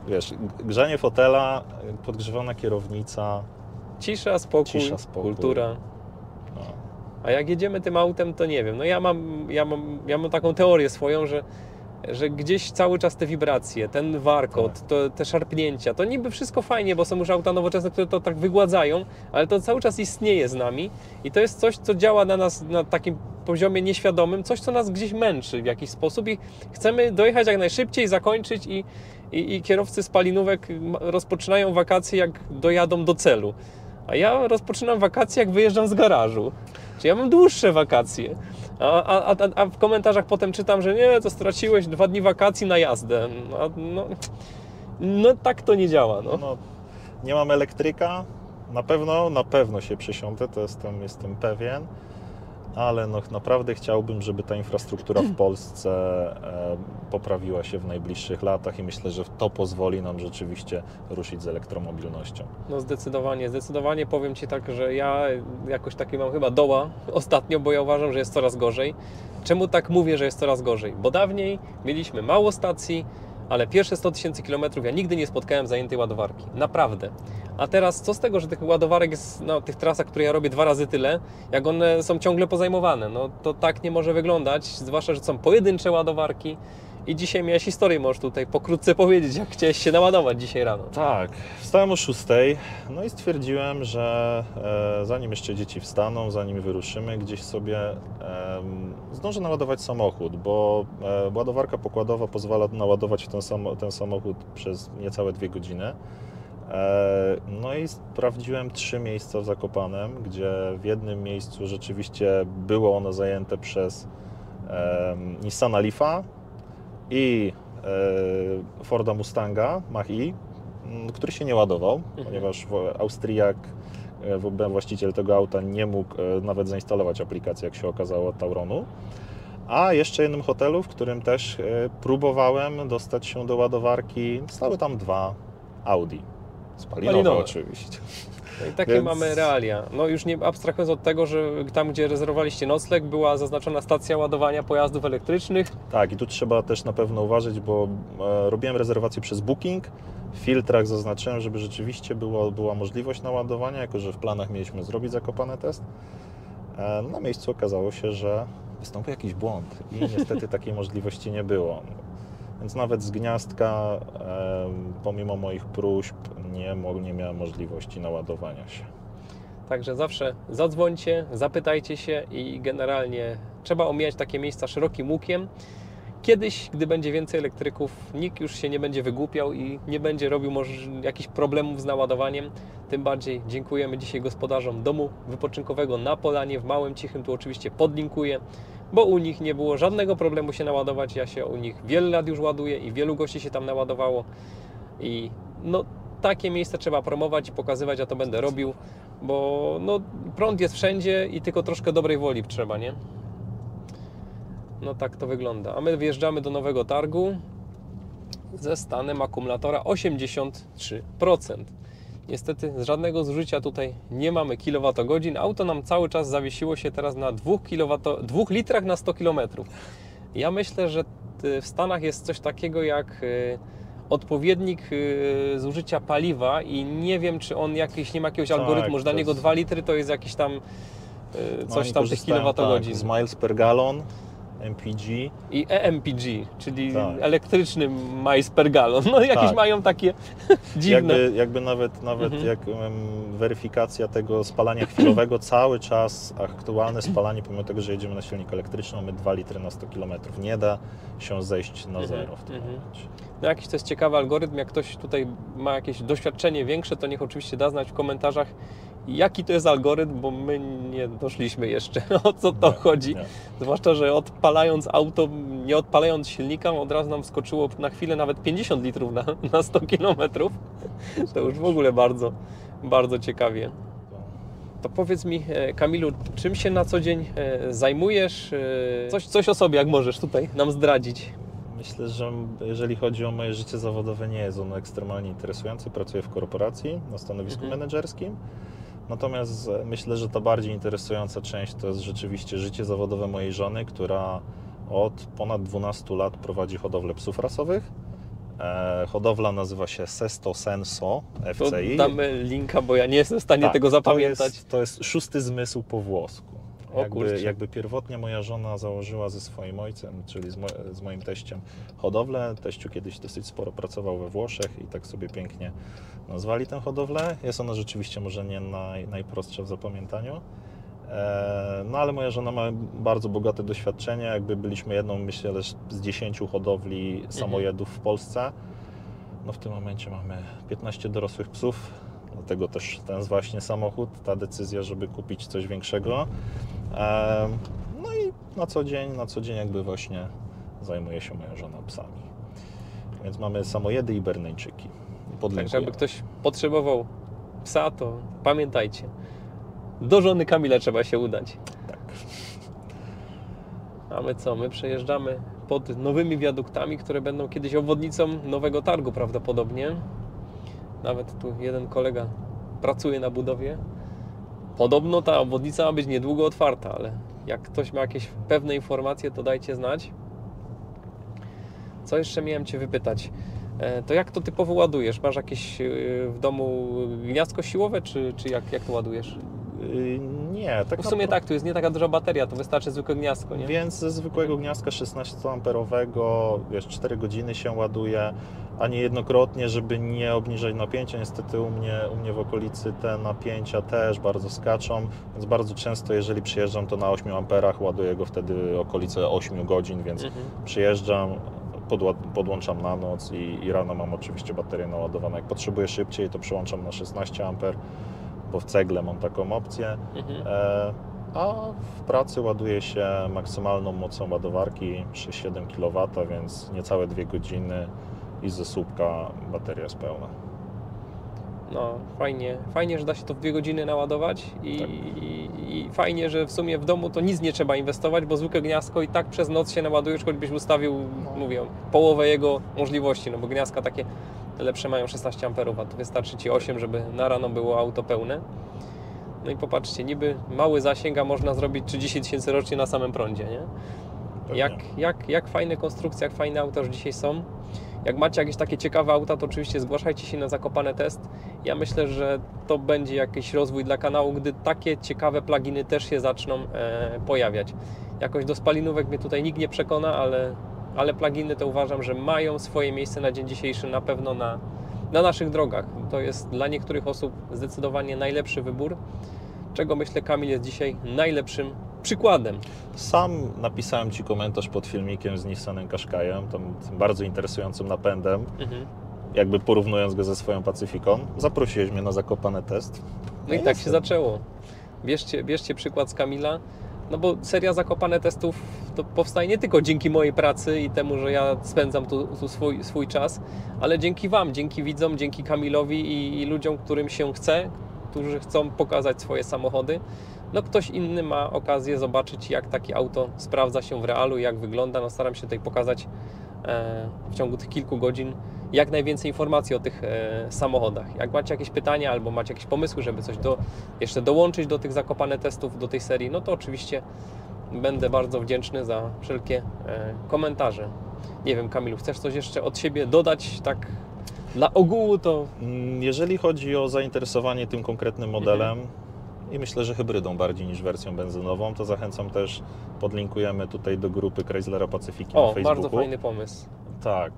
wiesz, grzanie fotela, podgrzewana kierownica, cisza, spokój, kultura. No. A jak jedziemy tym autem, to nie wiem. No ja mam taką teorię swoją, że gdzieś cały czas te wibracje, ten warkot, te szarpnięcia, to niby wszystko fajnie, bo są już auta nowoczesne, które to tak wygładzają, ale to cały czas istnieje z nami i to jest coś, co działa na nas na takim poziomie nieświadomym, coś, co nas gdzieś męczy w jakiś sposób i chcemy dojechać jak najszybciej, zakończyć i kierowcy spalinówek rozpoczynają wakacje, jak dojadą do celu. A ja rozpoczynam wakacje, jak wyjeżdżam z garażu. Czyli ja mam dłuższe wakacje. A w komentarzach potem czytam, że nie, to straciłeś 2 dni wakacji na jazdę. No tak to nie działa. No, nie mam elektryka, na pewno się przesiądę, to jestem pewien, ale no, naprawdę chciałbym, żeby ta infrastruktura w Polsce poprawiła się w najbliższych latach i myślę, że to pozwoli nam rzeczywiście ruszyć z elektromobilnością. No zdecydowanie powiem Ci tak, że ja jakoś taki mam chyba doła ostatnio, bo ja uważam, że jest coraz gorzej. Czemu tak mówię, że jest coraz gorzej? Bo dawniej mieliśmy mało stacji, ale pierwsze 100 000 kilometrów ja nigdy nie spotkałem zajętej ładowarki. Naprawdę. A teraz co z tego, że tych ładowarek jest na tych trasach, które ja robię 2 razy tyle, jak one są ciągle pozajmowane. No to tak nie może wyglądać, zwłaszcza, że są pojedyncze ładowarki. I dzisiaj miałeś historię, możesz tutaj pokrótce powiedzieć, jak chciałeś się naładować dzisiaj rano. Tak, wstałem o 6, no i stwierdziłem, że zanim jeszcze dzieci wstaną, zanim wyruszymy, gdzieś sobie zdążę naładować samochód, bo ładowarka pokładowa pozwala naładować ten samochód przez niecałe 2 godziny. No i sprawdziłem 3 miejsca w Zakopanem, gdzie w jednym miejscu rzeczywiście było ono zajęte przez Nissana Leafa i Forda Mustanga Mach-E, który się nie ładował, ponieważ Austriak, właściciel tego auta, nie mógł nawet zainstalować aplikacji, jak się okazało, od Tauronu. A jeszcze jednym hotelu, w którym też próbowałem dostać się do ładowarki, stały tam 2 Audi. Spalinowe oczywiście. No i takie mamy realia. No już nie abstrahując od tego, że tam, gdzie rezerwowaliście nocleg, była zaznaczona stacja ładowania pojazdów elektrycznych. Tak, i tu trzeba też na pewno uważać, bo robiłem rezerwację przez Booking. W filtrach zaznaczyłem, żeby rzeczywiście była możliwość naładowania, jako że w planach mieliśmy zrobić Zakopane test. Na miejscu okazało się, że wystąpił jakiś błąd i niestety takiej możliwości nie było. Więc nawet z Gniazdka, pomimo moich próśb, nie miałem możliwości naładowania się. Także zawsze zadzwońcie, zapytajcie się i generalnie trzeba omijać takie miejsca szerokim łukiem. kiedyś, gdy będzie więcej elektryków, nikt już się nie będzie wygłupiał i nie będzie robił może jakichś problemów z naładowaniem. Tym bardziej dziękujemy dzisiaj gospodarzom domu wypoczynkowego na Polanie w Małym Cichym. Tu oczywiście podlinkuję, bo u nich nie było żadnego problemu się naładować. Ja się u nich wiele lat już ładuję i wielu gości się tam naładowało. I no, takie miejsce trzeba promować i pokazywać, a to będę robił, bo no, prąd jest wszędzie i tylko troszkę dobrej woli trzeba, nie? No tak to wygląda. A my wjeżdżamy do nowego targu ze stanem akumulatora 83%. Niestety z żadnego zużycia tutaj nie mamy kilowatogodzin. Auto nam cały czas zawiesiło się teraz na 2 litrach na 100 km. Ja myślę, że w Stanach jest coś takiego jak odpowiednik zużycia paliwa i nie wiem, czy on nie ma jakiegoś algorytmu, że dla niego 2 litry to jest jakiś tam coś tam tych kilowatogodzin. Tak, z miles per gallon, MPG. I EMPG, czyli elektryczny miles per gallon. No jakieś mają takie dziwne. Jakby nawet jak weryfikacja tego spalania chwilowego, cały czas aktualne spalanie, pomimo tego, że jedziemy na silnik elektryczny, mamy 2 litry na 100 km. Nie da się zejść na zero w tym momencie. No jakiś to jest ciekawy algorytm, jak ktoś tutaj ma jakieś doświadczenie większe, to niech oczywiście da znać w komentarzach, jaki to jest algorytm, bo my nie doszliśmy jeszcze, o co to chodzi. Nie. Zwłaszcza, że odpalając auto, nie odpalając silnika, od razu nam wskoczyło na chwilę nawet 50 litrów na 100 km. To już w ogóle bardzo, bardzo ciekawie. To powiedz mi, Kamilu, czym się na co dzień zajmujesz? Coś o sobie, jak możesz tutaj nam zdradzić. Myślę, że jeżeli chodzi o moje życie zawodowe, nie jest ono ekstremalnie interesujące. Pracuję w korporacji na stanowisku menedżerskim. Natomiast myślę, że ta bardziej interesująca część to jest rzeczywiście życie zawodowe mojej żony, która od ponad 12 lat prowadzi hodowlę psów rasowych. Hodowla nazywa się Sesto Senso FCI. To damy linka, bo ja nie jestem w stanie tego zapamiętać. To jest szósty zmysł po włosku. Jakby pierwotnie moja żona założyła ze swoim ojcem, czyli z moim teściem, hodowlę. Teściu kiedyś dosyć sporo pracował we Włoszech i tak sobie pięknie nazwali tę hodowlę. Jest ona rzeczywiście może nie najprostsza w zapamiętaniu. No ale moja żona ma bardzo bogate doświadczenie. Jakby byliśmy jedną, myślę, z 10 hodowli samojedów w Polsce. No w tym momencie mamy 15 dorosłych psów. Dlatego też ten właśnie samochód, ta decyzja, żeby kupić coś większego. No i na co dzień jakby właśnie zajmuje się moja żona psami. Więc mamy samojedy i Bernejczyki. Tak, żeby ktoś potrzebował psa, to pamiętajcie, do żony Kamila trzeba się udać. Tak. A my co? My przejeżdżamy pod nowymi wiaduktami, które będą kiedyś obwodnicą nowego targu prawdopodobnie. Nawet tu jeden kolega pracuje na budowie. Podobno ta obwodnica ma być niedługo otwarta, ale jak ktoś ma jakieś pewne informacje, to dajcie znać. Co jeszcze miałem Cię wypytać? To jak to typowo ładujesz? Masz jakieś w domu gniazdko siłowe, czy jak to ładujesz? Nie. W sumie tak, tu jest nie taka duża bateria, to wystarczy zwykłe gniazdko, nie? Więc ze zwykłego gniazdka 16A, wiesz, 4 godziny się ładuje, a nie jednokrotnie, żeby nie obniżać napięcia. Niestety u mnie w okolicy te napięcia też bardzo skaczą, więc bardzo często, jeżeli przyjeżdżam, to na 8 amperach ładuję go wtedy okolice 8 godzin, więc przyjeżdżam, podłączam na noc i rano mam oczywiście baterię naładowaną. Jak potrzebuję szybciej, to przełączam na 16 amper, bo w cegle mam taką opcję. A w pracy ładuje się maksymalną mocą ładowarki 6-7 kW, więc niecałe 2 godziny i ze słupka bateria jest pełna. No fajnie, że da się to w 2 godziny naładować i fajnie, że w sumie w domu to nic nie trzeba inwestować, bo zwykłe gniazdko i tak przez noc się naładujesz, choćbyś ustawił, mówię, połowę jego możliwości, no bo gniazdka takie lepsze mają 16 amperów, a to wystarczy Ci 8, żeby na rano było auto pełne. No i popatrzcie, niby mały zasięg, a można zrobić 30 000 rocznie na samym prądzie, nie? Jak fajne konstrukcje, jak fajne auta już dzisiaj są. Jak macie jakieś takie ciekawe auta, to oczywiście zgłaszajcie się na Zakopane Test. Ja myślę, że to będzie jakiś rozwój dla kanału, gdy takie ciekawe pluginy też się zaczną pojawiać. Jakoś do spalinówek mnie tutaj nikt nie przekona, ale pluginy to uważam, że mają swoje miejsce na dzień dzisiejszy na pewno na naszych drogach. To jest dla niektórych osób zdecydowanie najlepszy wybór, czego myślę Kamil jest dzisiaj najlepszym przykładem. Sam napisałem Ci komentarz pod filmikiem z Nissanem Qashqai'em, tym bardzo interesującym napędem, jakby porównując go ze swoją Pacyfiką. Zaprosiłeś mnie na Zakopane test. No i tak się zaczęło. Bierzcie przykład z Kamila, no bo seria Zakopane testów to powstaje nie tylko dzięki mojej pracy i temu, że ja spędzam tu swój czas, ale dzięki Wam, dzięki widzom, dzięki Kamilowi i ludziom, którym się chce, którzy chcą pokazać swoje samochody. No ktoś inny ma okazję zobaczyć, jak takie auto sprawdza się w realu, jak wygląda. No staram się tutaj pokazać w ciągu tych kilku godzin jak najwięcej informacji o tych samochodach. Jak macie jakieś pytania albo macie jakieś pomysły, żeby coś jeszcze dołączyć do tych Zakopane testów, do tej serii, no to oczywiście będę bardzo wdzięczny za wszelkie komentarze. Nie wiem, Kamilu, chcesz coś jeszcze od siebie dodać, tak dla ogółu to... Jeżeli chodzi o zainteresowanie tym konkretnym modelem i myślę, że hybrydą bardziej niż wersją benzynową, to zachęcam też, podlinkujemy tutaj do grupy Chryslera Pacyfiki na Facebooku. Bardzo fajny pomysł. Tak,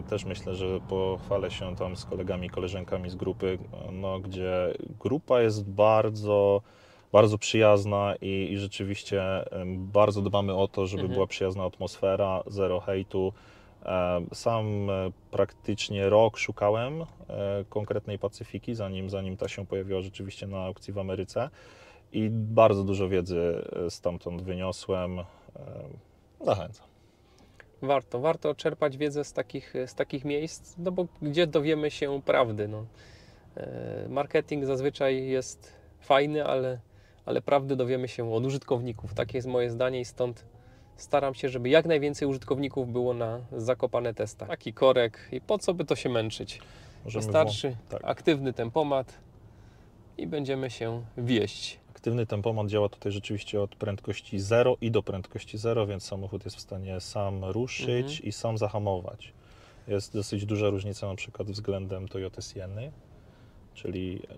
też myślę, że pochwalę się tam z kolegami, koleżankami z grupy, no, gdzie grupa jest bardzo, bardzo przyjazna i rzeczywiście bardzo dbamy o to, żeby była przyjazna atmosfera, zero hejtu. Sam praktycznie rok szukałem konkretnej Pacyfiki, zanim ta się pojawiła rzeczywiście na aukcji w Ameryce i bardzo dużo wiedzy stamtąd wyniosłem. Zachęcam. Warto czerpać wiedzę z takich miejsc, no bo gdzie dowiemy się prawdy. No. Marketing zazwyczaj jest fajny, ale prawdy dowiemy się od użytkowników. Takie jest moje zdanie i stąd staram się, żeby jak najwięcej użytkowników było na Zakopane testach. Taki korek i po co by to się męczyć? Wystarczy aktywny tempomat i będziemy się wieść. Aktywny tempomat działa tutaj rzeczywiście od prędkości 0 i do prędkości 0, więc samochód jest w stanie sam ruszyć i sam zahamować. Jest dosyć duża różnica na przykład względem Toyoty Sienny,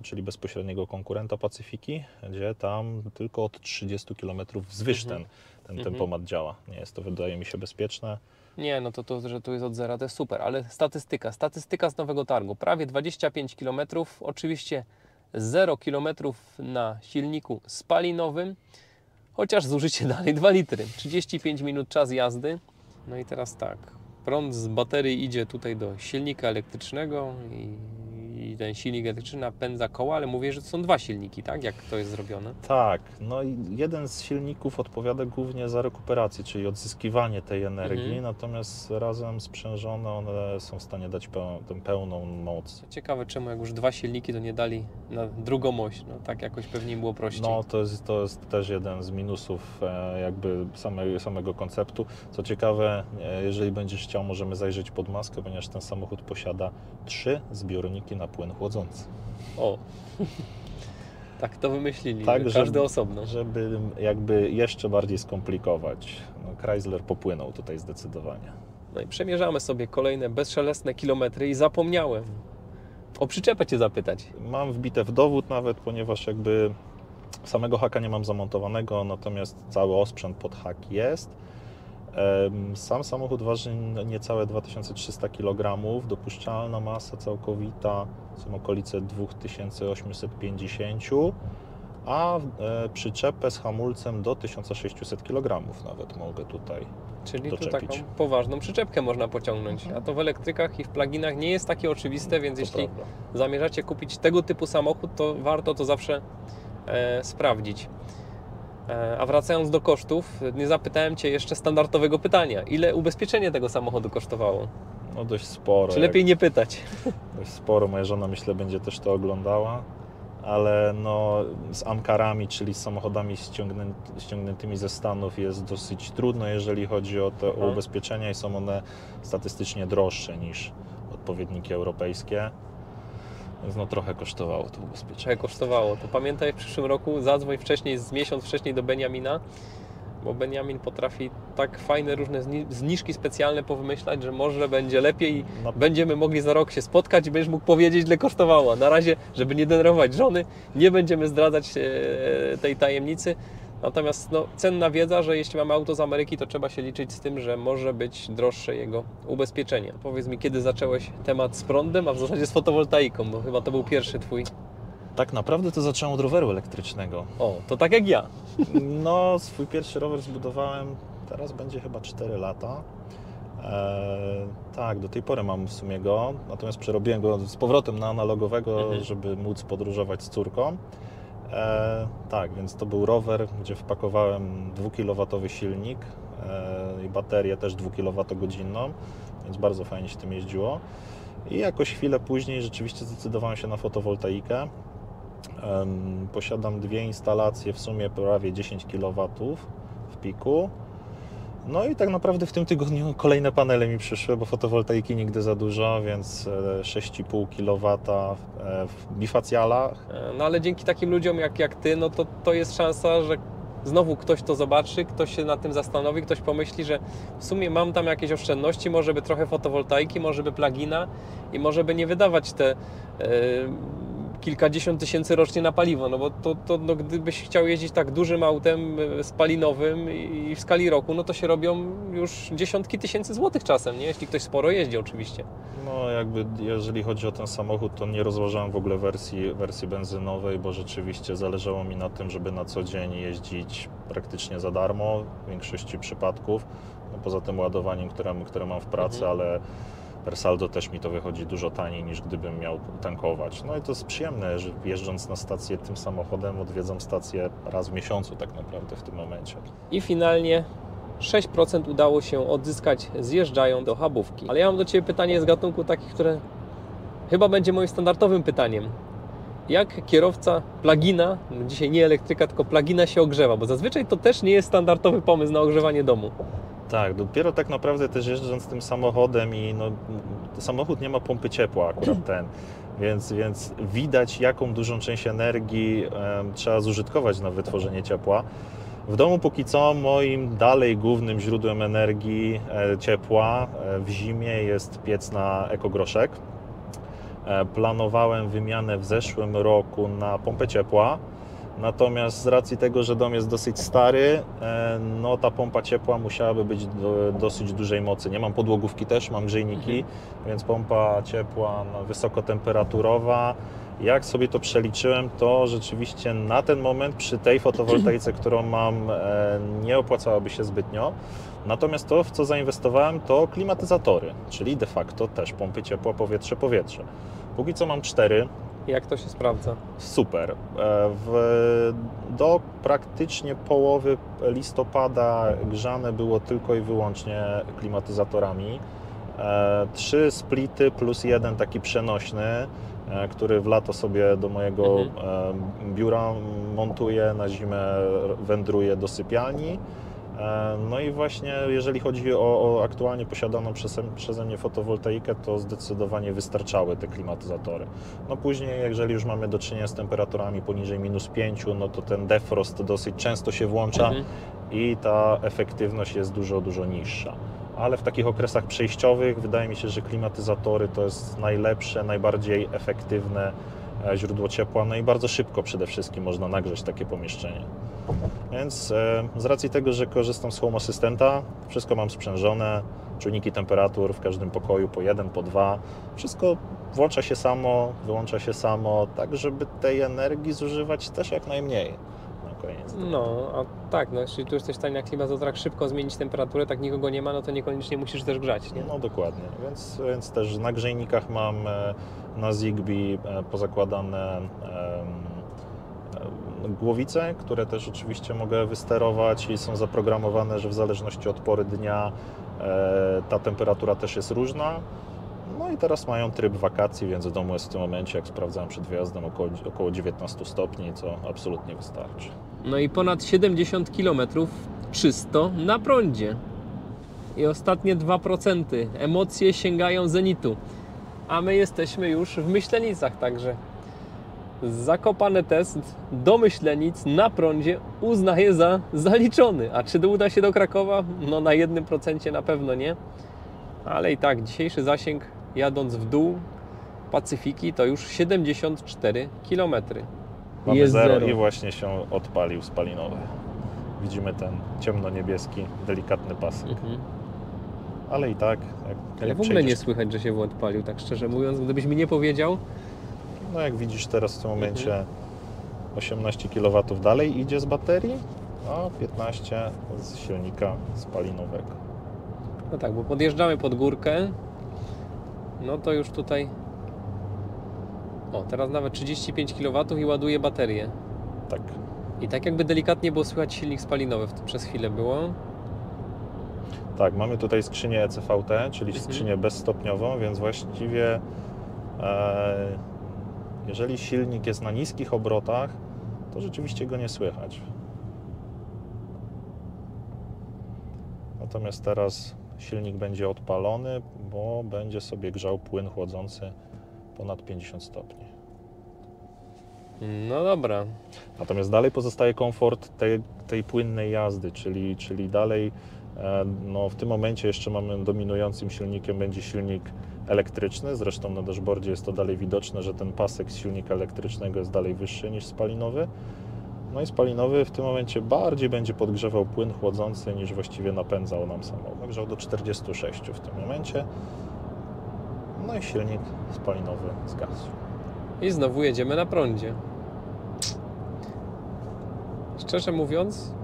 czyli bezpośredniego konkurenta Pacyfiki, gdzie tam tylko od 30 km wzwyż ten tempomat działa. Nie jest to, wydaje mi się, bezpieczne. Nie, no to, że tu jest od zera, to jest super, ale statystyka z Nowego Targu, prawie 25 km, oczywiście 0 km na silniku spalinowym, chociaż zużycie dalej 2 litry, 35 minut czas jazdy. No i teraz tak, prąd z baterii idzie tutaj do silnika elektrycznego i ten silnik elektryczny napędza koła, ale mówię, że to są 2 silniki, tak? Jak to jest zrobione? Tak, no i jeden z silników odpowiada głównie za rekuperację, czyli odzyskiwanie tej energii, natomiast razem sprzężone one są w stanie dać tę pełną moc. Ciekawe, czemu jak już 2 silniki, to nie dali na drugą oś, no tak jakoś pewnie im było prościej. No to jest też jeden z minusów jakby samego konceptu. Co ciekawe, jeżeli będziesz chciał, możemy zajrzeć pod maskę, ponieważ ten samochód posiada 3 zbiorniki na płyn chłodzący. O, tak to wymyślili, tak, każdy osobno. Żeby jakby jeszcze bardziej skomplikować. No, Chrysler popłynął tutaj zdecydowanie. No i przemierzamy sobie kolejne bezszelestne kilometry i zapomniałem o przyczepę Cię zapytać. Mam wbite w dowód nawet, ponieważ jakby samego haka nie mam zamontowanego, natomiast cały osprzęt pod hak jest. Sam samochód waży niecałe 2300 kg, dopuszczalna masa całkowita są okolice 2850, a przyczepę z hamulcem do 1600 kg nawet mogę tutaj Czyli doczepić. tu taką poważną przyczepkę można pociągnąć, a to w elektrykach i w pluginach nie jest takie oczywiste, więc jeśli zamierzacie kupić tego typu samochód, to warto to zawsze sprawdzić. A wracając do kosztów, nie zapytałem Cię jeszcze standardowego pytania. Ile ubezpieczenie tego samochodu kosztowało? No dość sporo. Czy lepiej nie pytać? Dość sporo. Moja żona, myślę, będzie też to oglądała, ale no, z Amcarami, czyli z samochodami ściągniętymi ze Stanów jest dosyć trudno, jeżeli chodzi o te ubezpieczenia i są one statystycznie droższe niż odpowiedniki europejskie. Więc no trochę kosztowało to ubezpieczenie. Trochę kosztowało. To pamiętaj, w przyszłym roku zadzwoń miesiąc wcześniej do Beniamina, bo Beniamin potrafi tak fajne różne zniżki specjalne powymyślać, że może będzie lepiej i będziemy mogli za rok się spotkać i będziesz mógł powiedzieć, ile kosztowało. Na razie, żeby nie denerwować żony, nie będziemy zdradzać tej tajemnicy. Natomiast no, cenna wiedza, że jeśli mamy auto z Ameryki, to trzeba się liczyć z tym, że może być droższe jego ubezpieczenie. Powiedz mi, kiedy zacząłeś temat z prądem, a w zasadzie z fotowoltaiką, bo chyba to był pierwszy Twój Tak naprawdę to zacząłem od roweru elektrycznego. O, to tak jak ja. No, swój pierwszy rower zbudowałem, teraz będzie chyba 4 lata. Tak, do tej pory mam w sumie go, natomiast przerobiłem go z powrotem na analogowego, żeby móc podróżować z córką. Tak, więc to był rower, gdzie wpakowałem 2-kilowatowy silnik i baterię też 2-kilowatogodzinną, więc bardzo fajnie się tym jeździło. I jakoś chwilę później rzeczywiście zdecydowałem się na fotowoltaikę. Posiadam 2 instalacje, w sumie prawie 10 kW w piku. No i tak naprawdę w tym tygodniu kolejne panele mi przyszły, bo fotowoltaiki nigdy za dużo, więc 6,5 kW w bifacjalach. No ale dzięki takim ludziom jak ty, no to jest szansa, że znowu ktoś to zobaczy, ktoś się nad tym zastanowi, ktoś pomyśli, że w sumie mam tam jakieś oszczędności, może by trochę fotowoltaiki, może by plugina i może by nie wydawać te kilkadziesiąt tysięcy rocznie na paliwo, no bo no, gdybyś chciał jeździć tak dużym autem spalinowym i w skali roku, no to się robią już dziesiątki tysięcy złotych czasem, nie? Jeśli ktoś sporo jeździ oczywiście. No jakby jeżeli chodzi o ten samochód, to nie rozważałem w ogóle wersji benzynowej, bo rzeczywiście zależało mi na tym, żeby na co dzień jeździć praktycznie za darmo w większości przypadków, no poza tym ładowaniem, które mam w pracy, ale per saldo też mi to wychodzi dużo taniej niż gdybym miał tankować. No i to jest przyjemne, że jeżdżąc na stację tym samochodem odwiedzam stację raz w miesiącu tak naprawdę w tym momencie. I finalnie 6% udało się odzyskać zjeżdżając do hubówki. Ale ja mam do Ciebie pytanie z gatunku takich, które chyba będzie moim standardowym pytaniem. Jak kierowca plugina, dzisiaj nie elektryka, tylko plugina się ogrzewa? Bo zazwyczaj to też nie jest standardowy pomysł na ogrzewanie domu. Tak, dopiero tak naprawdę też jeżdżąc tym samochodem i no, samochód nie ma pompy ciepła akurat ten, więc widać jaką dużą część energii trzeba zużytkować na wytworzenie ciepła. W domu póki co moim dalej głównym źródłem energii ciepła w zimie jest piec na ekogroszek. Planowałem wymianę w zeszłym roku na pompę ciepła. Natomiast z racji tego, że dom jest dosyć stary, no ta pompa ciepła musiałaby być dosyć dużej mocy. Nie mam podłogówki też, mam grzejniki, więc pompa ciepła wysokotemperaturowa. Jak sobie to przeliczyłem, to rzeczywiście na ten moment przy tej fotowoltaice, którą mam, nie opłacałoby się zbytnio. Natomiast to, w co zainwestowałem, to klimatyzatory, czyli de facto też pompy ciepła, powietrze. Póki co mam 4. Jak to się sprawdza? Super. Do praktycznie połowy listopada grzane było tylko i wyłącznie klimatyzatorami. 3 splity plus 1 taki przenośny, który w lato sobie do mojego biura montuję, na zimę wędruje do sypialni. No i właśnie jeżeli chodzi o aktualnie posiadaną przeze mnie fotowoltaikę, to zdecydowanie wystarczały te klimatyzatory. No później, jeżeli już mamy do czynienia z temperaturami poniżej -5, no to ten defrost dosyć często się włącza i ta efektywność jest dużo niższa. Ale w takich okresach przejściowych wydaje mi się, że klimatyzatory to jest najlepsze, najbardziej efektywne źródło ciepła, no i bardzo szybko przede wszystkim można nagrzać takie pomieszczenie. Więc z racji tego, że korzystam z Home Assistanta, wszystko mam sprzężone, czujniki temperatur w każdym pokoju po 1, po 2, wszystko włącza się samo, wyłącza się samo, tak żeby tej energii zużywać też jak najmniej na koniec. No, a tak, no jeśli tu jesteś w stanie na klimatyzatorach szybko zmienić temperaturę, tak nikogo nie ma, no to niekoniecznie musisz też grzać, nie? No dokładnie, więc też na grzejnikach mam na Zigbee pozakładane głowice, które też oczywiście mogę wysterować i są zaprogramowane, że w zależności od pory dnia ta temperatura też jest różna. No i teraz mają tryb wakacji, więc w domu jest w tym momencie, jak sprawdzałem przed wyjazdem, około 19 stopni, co absolutnie wystarczy. No i ponad 70 km czysto na prądzie. I ostatnie 2%. Emocje sięgają zenitu. A my jesteśmy już w Myślenicach, także Zakopane test do Myślenic na prądzie uznaję za zaliczony. A czy uda się do Krakowa? No na 1% na pewno nie. Ale i tak dzisiejszy zasięg jadąc w dół Pacyfiki to już 74 km. Mamy Jest zero i właśnie się odpalił spalinowy. Widzimy ten ciemno-niebieski, delikatny pasek. Ale i tak... Ale w ogóle nie słychać, że się odpalił, tak szczerze mówiąc. Gdybyś mi nie powiedział, No jak widzisz teraz w tym momencie 18 kW dalej idzie z baterii, a 15 z silnika spalinowego. No tak, bo podjeżdżamy pod górkę, no to już tutaj, o teraz nawet 35 kW i ładuje baterię. Tak. I tak jakby delikatnie było słychać silnik spalinowy, przez chwilę było. Tak, mamy tutaj skrzynię ECVT, czyli skrzynię bezstopniową, więc właściwie jeżeli silnik jest na niskich obrotach, to rzeczywiście go nie słychać. Natomiast teraz silnik będzie odpalony, bo będzie sobie grzał płyn chłodzący ponad 50 stopni. No dobra. Natomiast dalej pozostaje komfort tej płynnej jazdy, czyli dalej no w tym momencie jeszcze mamy dominującym silnikiem będzie silnik elektryczny, zresztą na dashboardzie jest to dalej widoczne, że ten pasek z silnika elektrycznego jest dalej wyższy niż spalinowy. No i spalinowy w tym momencie bardziej będzie podgrzewał płyn chłodzący niż właściwie napędzał nam samochód. Grzał do 46 w tym momencie. No i silnik spalinowy zgasł. I znowu jedziemy na prądzie. Szczerze mówiąc,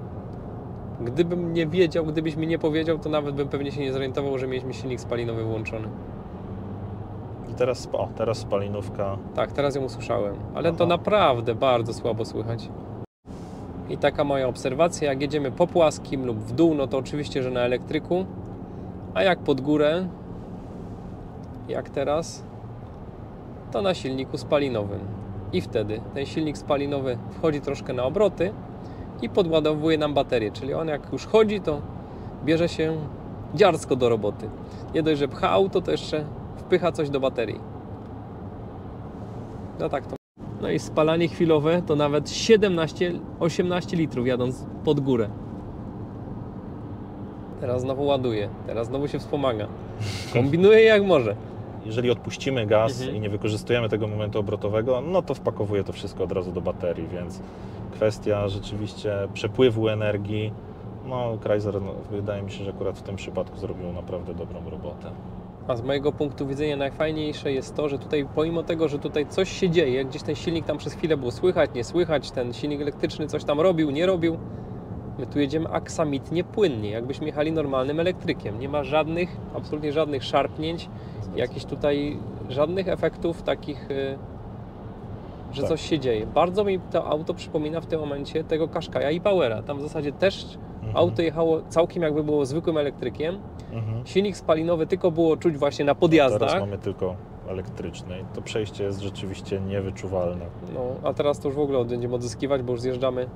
gdybym nie wiedział, gdybyś mi nie powiedział, to nawet bym pewnie się nie zorientował, że mieliśmy silnik spalinowy włączony. I teraz spalinówka. Tak, teraz ją usłyszałem, ale to naprawdę bardzo słabo słychać. I taka moja obserwacja, jak jedziemy po płaskim lub w dół, no to oczywiście, że na elektryku, a jak pod górę, jak teraz, to na silniku spalinowym. I wtedy ten silnik spalinowy wchodzi troszkę na obroty i podładowuje nam baterię, czyli on jak już chodzi, to bierze się dziarsko do roboty. Nie dość, że pcha auto, to jeszcze wpycha coś do baterii. No tak to. No i spalanie chwilowe to nawet 17-18 litrów jadąc pod górę. Teraz znowu ładuje, teraz znowu się wspomaga. Kombinuje jak może. Jeżeli odpuścimy gaz i nie wykorzystujemy tego momentu obrotowego, no to wpakowuje to wszystko od razu do baterii, więc kwestia rzeczywiście przepływu energii, no Chrysler wydaje mi się, że akurat w tym przypadku zrobił naprawdę dobrą robotę. A z mojego punktu widzenia najfajniejsze jest to, że tutaj pomimo tego, że tutaj coś się dzieje, gdzieś ten silnik tam przez chwilę było słychać, nie słychać, ten silnik elektryczny coś tam robił, nie robił, my tu jedziemy aksamitnie, płynnie, jakbyśmy jechali normalnym elektrykiem. Nie ma żadnych, absolutnie żadnych szarpnięć, jakichś tutaj żadnych efektów takich, że tak. Coś się dzieje. Bardzo mi to auto przypomina w tym momencie tego Qashqai'a i Powera. Tam w zasadzie też auto jechało całkiem jakby było zwykłym elektrykiem. Silnik spalinowy tylko było czuć właśnie na podjazdach. Teraz mamy tylko elektryczny i to przejście jest rzeczywiście niewyczuwalne. No, a teraz to już w ogóle będziemy odzyskiwać, bo już zjeżdżamy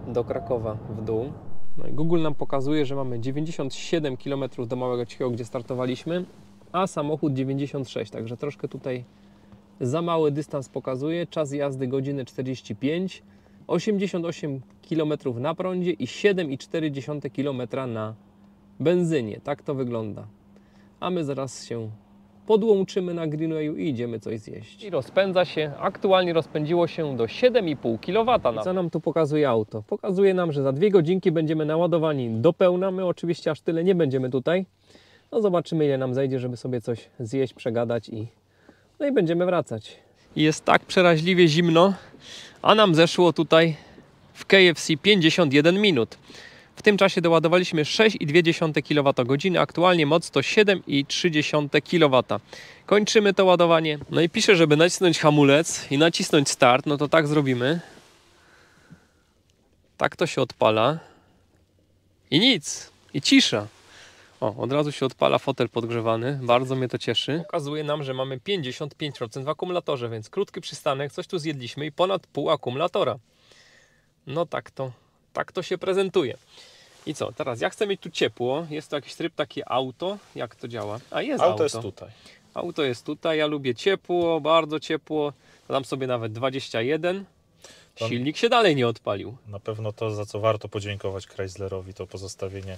do Krakowa w dół. No i Google nam pokazuje, że mamy 97 km do Małego Cichego, gdzie startowaliśmy, a samochód 96, także troszkę tutaj za mały dystans pokazuje. Czas jazdy godziny 45, 88 km na prądzie i 7,4 km na benzynie. Tak to wygląda. A my zaraz się podłączymy na Greenwayu i idziemy coś zjeść. I rozpędza się. Aktualnie rozpędziło się do 7,5 kW. I co nam tu pokazuje auto? Pokazuje nam, że za 2 godzinki będziemy naładowani do pełna. My oczywiście aż tyle nie będziemy tutaj. No zobaczymy, ile nam zejdzie, żeby sobie coś zjeść, przegadać i no i będziemy wracać. Jest tak przeraźliwie zimno, a nam zeszło tutaj w KFC 51 minut. W tym czasie doładowaliśmy 6,2 kWh, aktualnie moc to 7,3 kW. Kończymy to ładowanie. No i piszę, żeby nacisnąć hamulec i nacisnąć start, no to tak zrobimy. Tak to się odpala. I nic, i cisza. O, od razu się odpala fotel podgrzewany, bardzo mnie to cieszy. Pokazuje nam, że mamy 55% w akumulatorze, więc krótki przystanek, coś tu zjedliśmy i ponad pół akumulatora. No tak to się prezentuje. I co, teraz ja chcę mieć tu ciepło, jest to jakiś tryb taki auto, jak to działa? A jest auto. Auto jest tutaj. Auto jest tutaj, ja lubię ciepło, bardzo ciepło, dam sobie nawet 21. Silnik się dalej nie odpalił. Na pewno to, za co warto podziękować Chryslerowi, to pozostawienie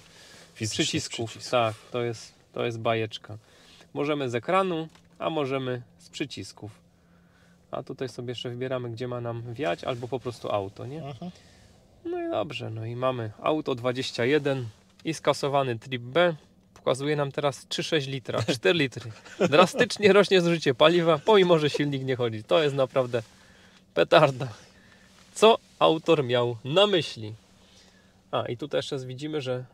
przycisków. Tak, to jest bajeczka. Możemy z ekranu, a możemy z przycisków. A tutaj sobie jeszcze wybieramy, gdzie ma nam wiać, albo po prostu auto, nie? No i dobrze, no i mamy auto 21 i skasowany tryb B. pokazuje nam teraz 3,6 litra, 4 litry. Drastycznie rośnie zużycie paliwa, pomimo że silnik nie chodzi. To jest naprawdę petarda. Co autor miał na myśli? I tutaj jeszcze widzimy, że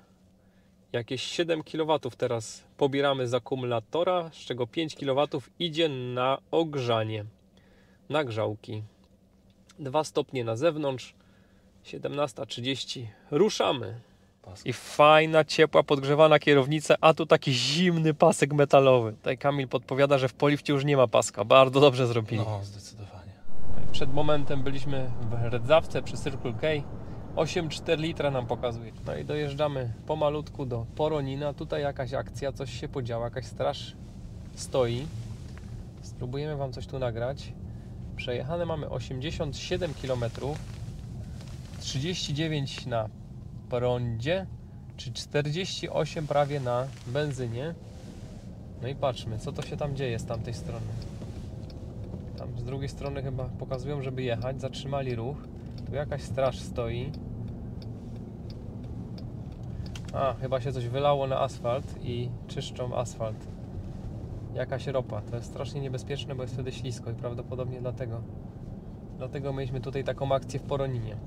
jakieś 7 kW teraz pobieramy z akumulatora, z czego 5 kW idzie na ogrzanie, na grzałki. 2 stopnie na zewnątrz, 17:30, ruszamy. I fajna, ciepła, podgrzewana kierownica, a tu taki zimny pasek metalowy. Tutaj Kamil podpowiada, że w polifcie już nie ma paska. Bardzo dobrze zrobili. No, zdecydowanie. Przed momentem byliśmy w Redzawce przy Circle K. 8,4 litra nam pokazuje. No i dojeżdżamy pomalutku do Poronina. Tutaj jakaś akcja, coś się podziała, jakaś straż stoi. Spróbujemy Wam coś tu nagrać. Przejechane mamy 87 km, 39 na prądzie, czy 48 prawie na benzynie. No i patrzmy, co to się tam dzieje z tamtej strony. Tam z drugiej strony chyba pokazują, żeby jechać, zatrzymali ruch. Tu jakaś straż stoi. Chyba się coś wylało na asfalt i czyszczą asfalt. Jakaś ropa. To jest strasznie niebezpieczne, bo jest wtedy ślisko i prawdopodobnie dlatego mieliśmy tutaj taką akcję w Poroninie.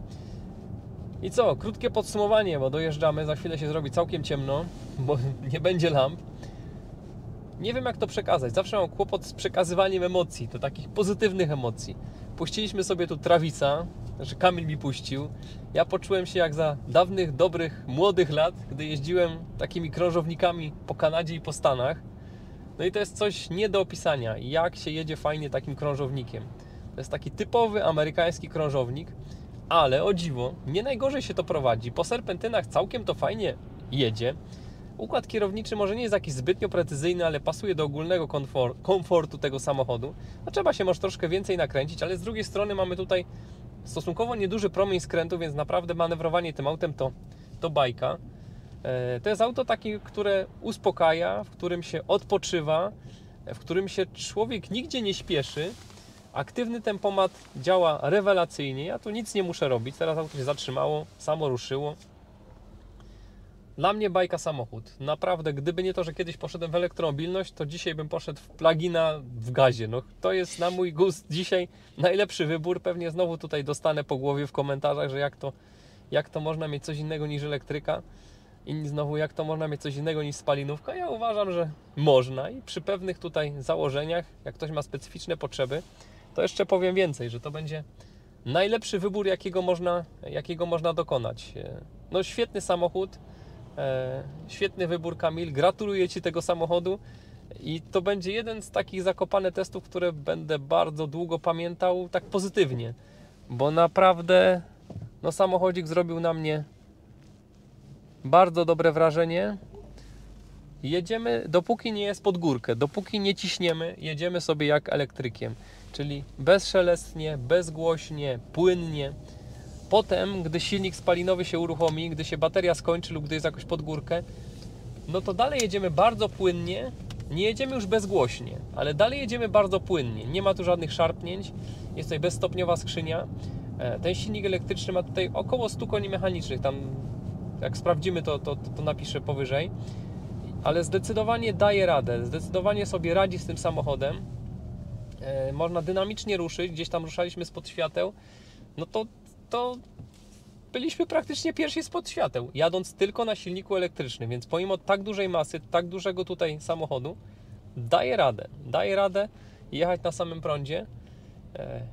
I co? Krótkie podsumowanie, bo dojeżdżamy, za chwilę się zrobi całkiem ciemno, bo nie będzie lamp. Nie wiem, jak to przekazać. Zawsze mam kłopot z przekazywaniem emocji, to takich pozytywnych emocji. Puściliśmy sobie tu Travisa, znaczy Kamil mi puścił. Ja poczułem się jak za dawnych, dobrych, młodych lat, gdy jeździłem takimi krążownikami po Kanadzie i po Stanach. No i to jest coś nie do opisania, jak się jedzie fajnie takim krążownikiem. To jest taki typowy amerykański krążownik, ale o dziwo, nie najgorzej się to prowadzi. Po serpentynach całkiem to fajnie jedzie. Układ kierowniczy może nie jest jakiś zbytnio precyzyjny, ale pasuje do ogólnego komfortu tego samochodu. Trzeba się może troszkę więcej nakręcić, ale z drugiej strony mamy tutaj stosunkowo nieduży promień skrętu, więc naprawdę manewrowanie tym autem to bajka. To jest auto takie, które uspokaja, w którym się odpoczywa, w którym się człowiek nigdzie nie śpieszy. Aktywny tempomat działa rewelacyjnie. Ja tu nic nie muszę robić. Teraz auto się zatrzymało, samo ruszyło. Dla mnie bajka samochód. Naprawdę, gdyby nie to, że kiedyś poszedłem w elektromobilność, to dzisiaj bym poszedł w plug-ina w gazie. No, to jest na mój gust dzisiaj najlepszy wybór. Pewnie znowu tutaj dostanę po głowie w komentarzach, że jak to można mieć coś innego niż elektryka. Inni znowu, jak to można mieć coś innego niż spalinówka. Ja uważam, że można i przy pewnych tutaj założeniach, jak ktoś ma specyficzne potrzeby, to jeszcze powiem więcej, że to będzie najlepszy wybór, jakiego można dokonać. No świetny samochód, świetny wybór, Kamil, gratuluję Ci tego samochodu i to będzie jeden z takich Zakopane testów, które będę bardzo długo pamiętał tak pozytywnie, bo naprawdę no samochodzik zrobił na mnie bardzo dobre wrażenie. Jedziemy, dopóki nie jest pod górkę, dopóki nie ciśniemy, jedziemy sobie jak elektrykiem, czyli bezszelestnie, bezgłośnie, płynnie. Potem, gdy silnik spalinowy się uruchomi, gdy się bateria skończy lub gdy jest jakoś pod górkę, no to dalej jedziemy bardzo płynnie, nie jedziemy już bezgłośnie, ale dalej jedziemy bardzo płynnie. Nie ma tu żadnych szarpnięć, jest tutaj bezstopniowa skrzynia. Ten silnik elektryczny ma tutaj około 100 koni mechanicznych, tam jak sprawdzimy to napiszę powyżej, ale zdecydowanie daje radę, zdecydowanie sobie radzi z tym samochodem. Można dynamicznie ruszyć, gdzieś tam ruszaliśmy spod świateł, no to byliśmy praktycznie pierwsi spod świateł, jadąc tylko na silniku elektrycznym, więc pomimo tak dużej masy, tak dużego tutaj samochodu, daje radę jechać na samym prądzie.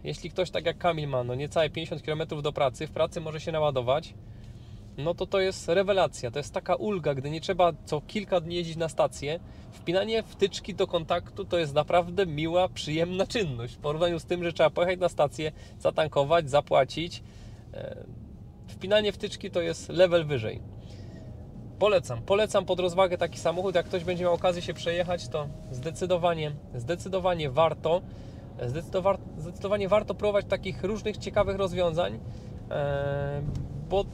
Jeśli ktoś tak jak Kamil ma niecałe 50 km do pracy, w pracy może się naładować, no to jest rewelacja, to jest taka ulga, gdy nie trzeba co kilka dni jeździć na stację. Wpinanie wtyczki do kontaktu to jest naprawdę miła, przyjemna czynność w porównaniu z tym, że trzeba pojechać na stację, zatankować, zapłacić. Wpinanie wtyczki to jest level wyżej. Polecam pod rozwagę taki samochód. Jak ktoś będzie miał okazję się przejechać, to zdecydowanie warto. Zdecydowanie warto próbować takich różnych ciekawych rozwiązań, bo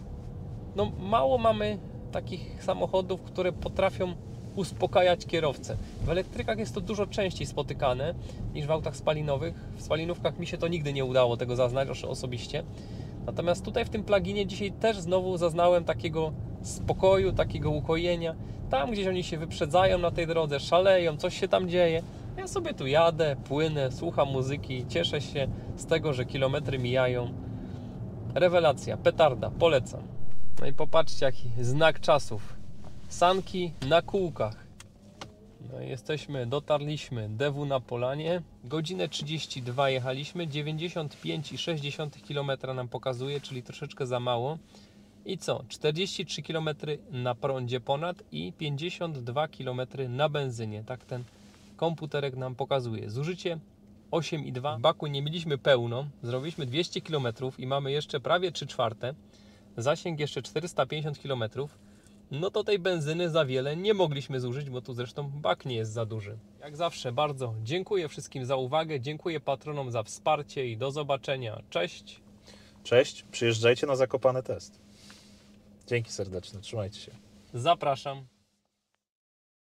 no, mało mamy takich samochodów, które potrafią uspokajać kierowcę. W elektrykach jest to dużo częściej spotykane niż w autach spalinowych. W spalinówkach mi się to nigdy nie udało tego zaznać osobiście. Natomiast tutaj w tym pluginie dzisiaj też znowu zaznałem takiego spokoju, takiego ukojenia. Tam gdzieś oni się wyprzedzają na tej drodze, szaleją, coś się tam dzieje. Ja sobie tu jadę, płynę, słucham muzyki, cieszę się z tego, że kilometry mijają. Rewelacja, petarda, polecam. No i popatrzcie, jaki znak czasów. Sanki na kółkach. No i dotarliśmy, DW na Polanie. Godzinę 32 jechaliśmy, 95,6 km nam pokazuje, czyli troszeczkę za mało. I co? 43 km na prądzie ponad i 52 km na benzynie. Tak ten komputerek nam pokazuje. Zużycie 8,2. W baku nie mieliśmy pełno. Zrobiliśmy 200 km i mamy jeszcze prawie 3/4. Zasięg jeszcze 450 km. No to tej benzyny za wiele nie mogliśmy zużyć, bo tu zresztą bak nie jest za duży. Jak zawsze bardzo dziękuję wszystkim za uwagę. Dziękuję patronom za wsparcie i do zobaczenia. Cześć. Cześć, przyjeżdżajcie na Zakopane Test. Dzięki serdeczne, trzymajcie się. Zapraszam.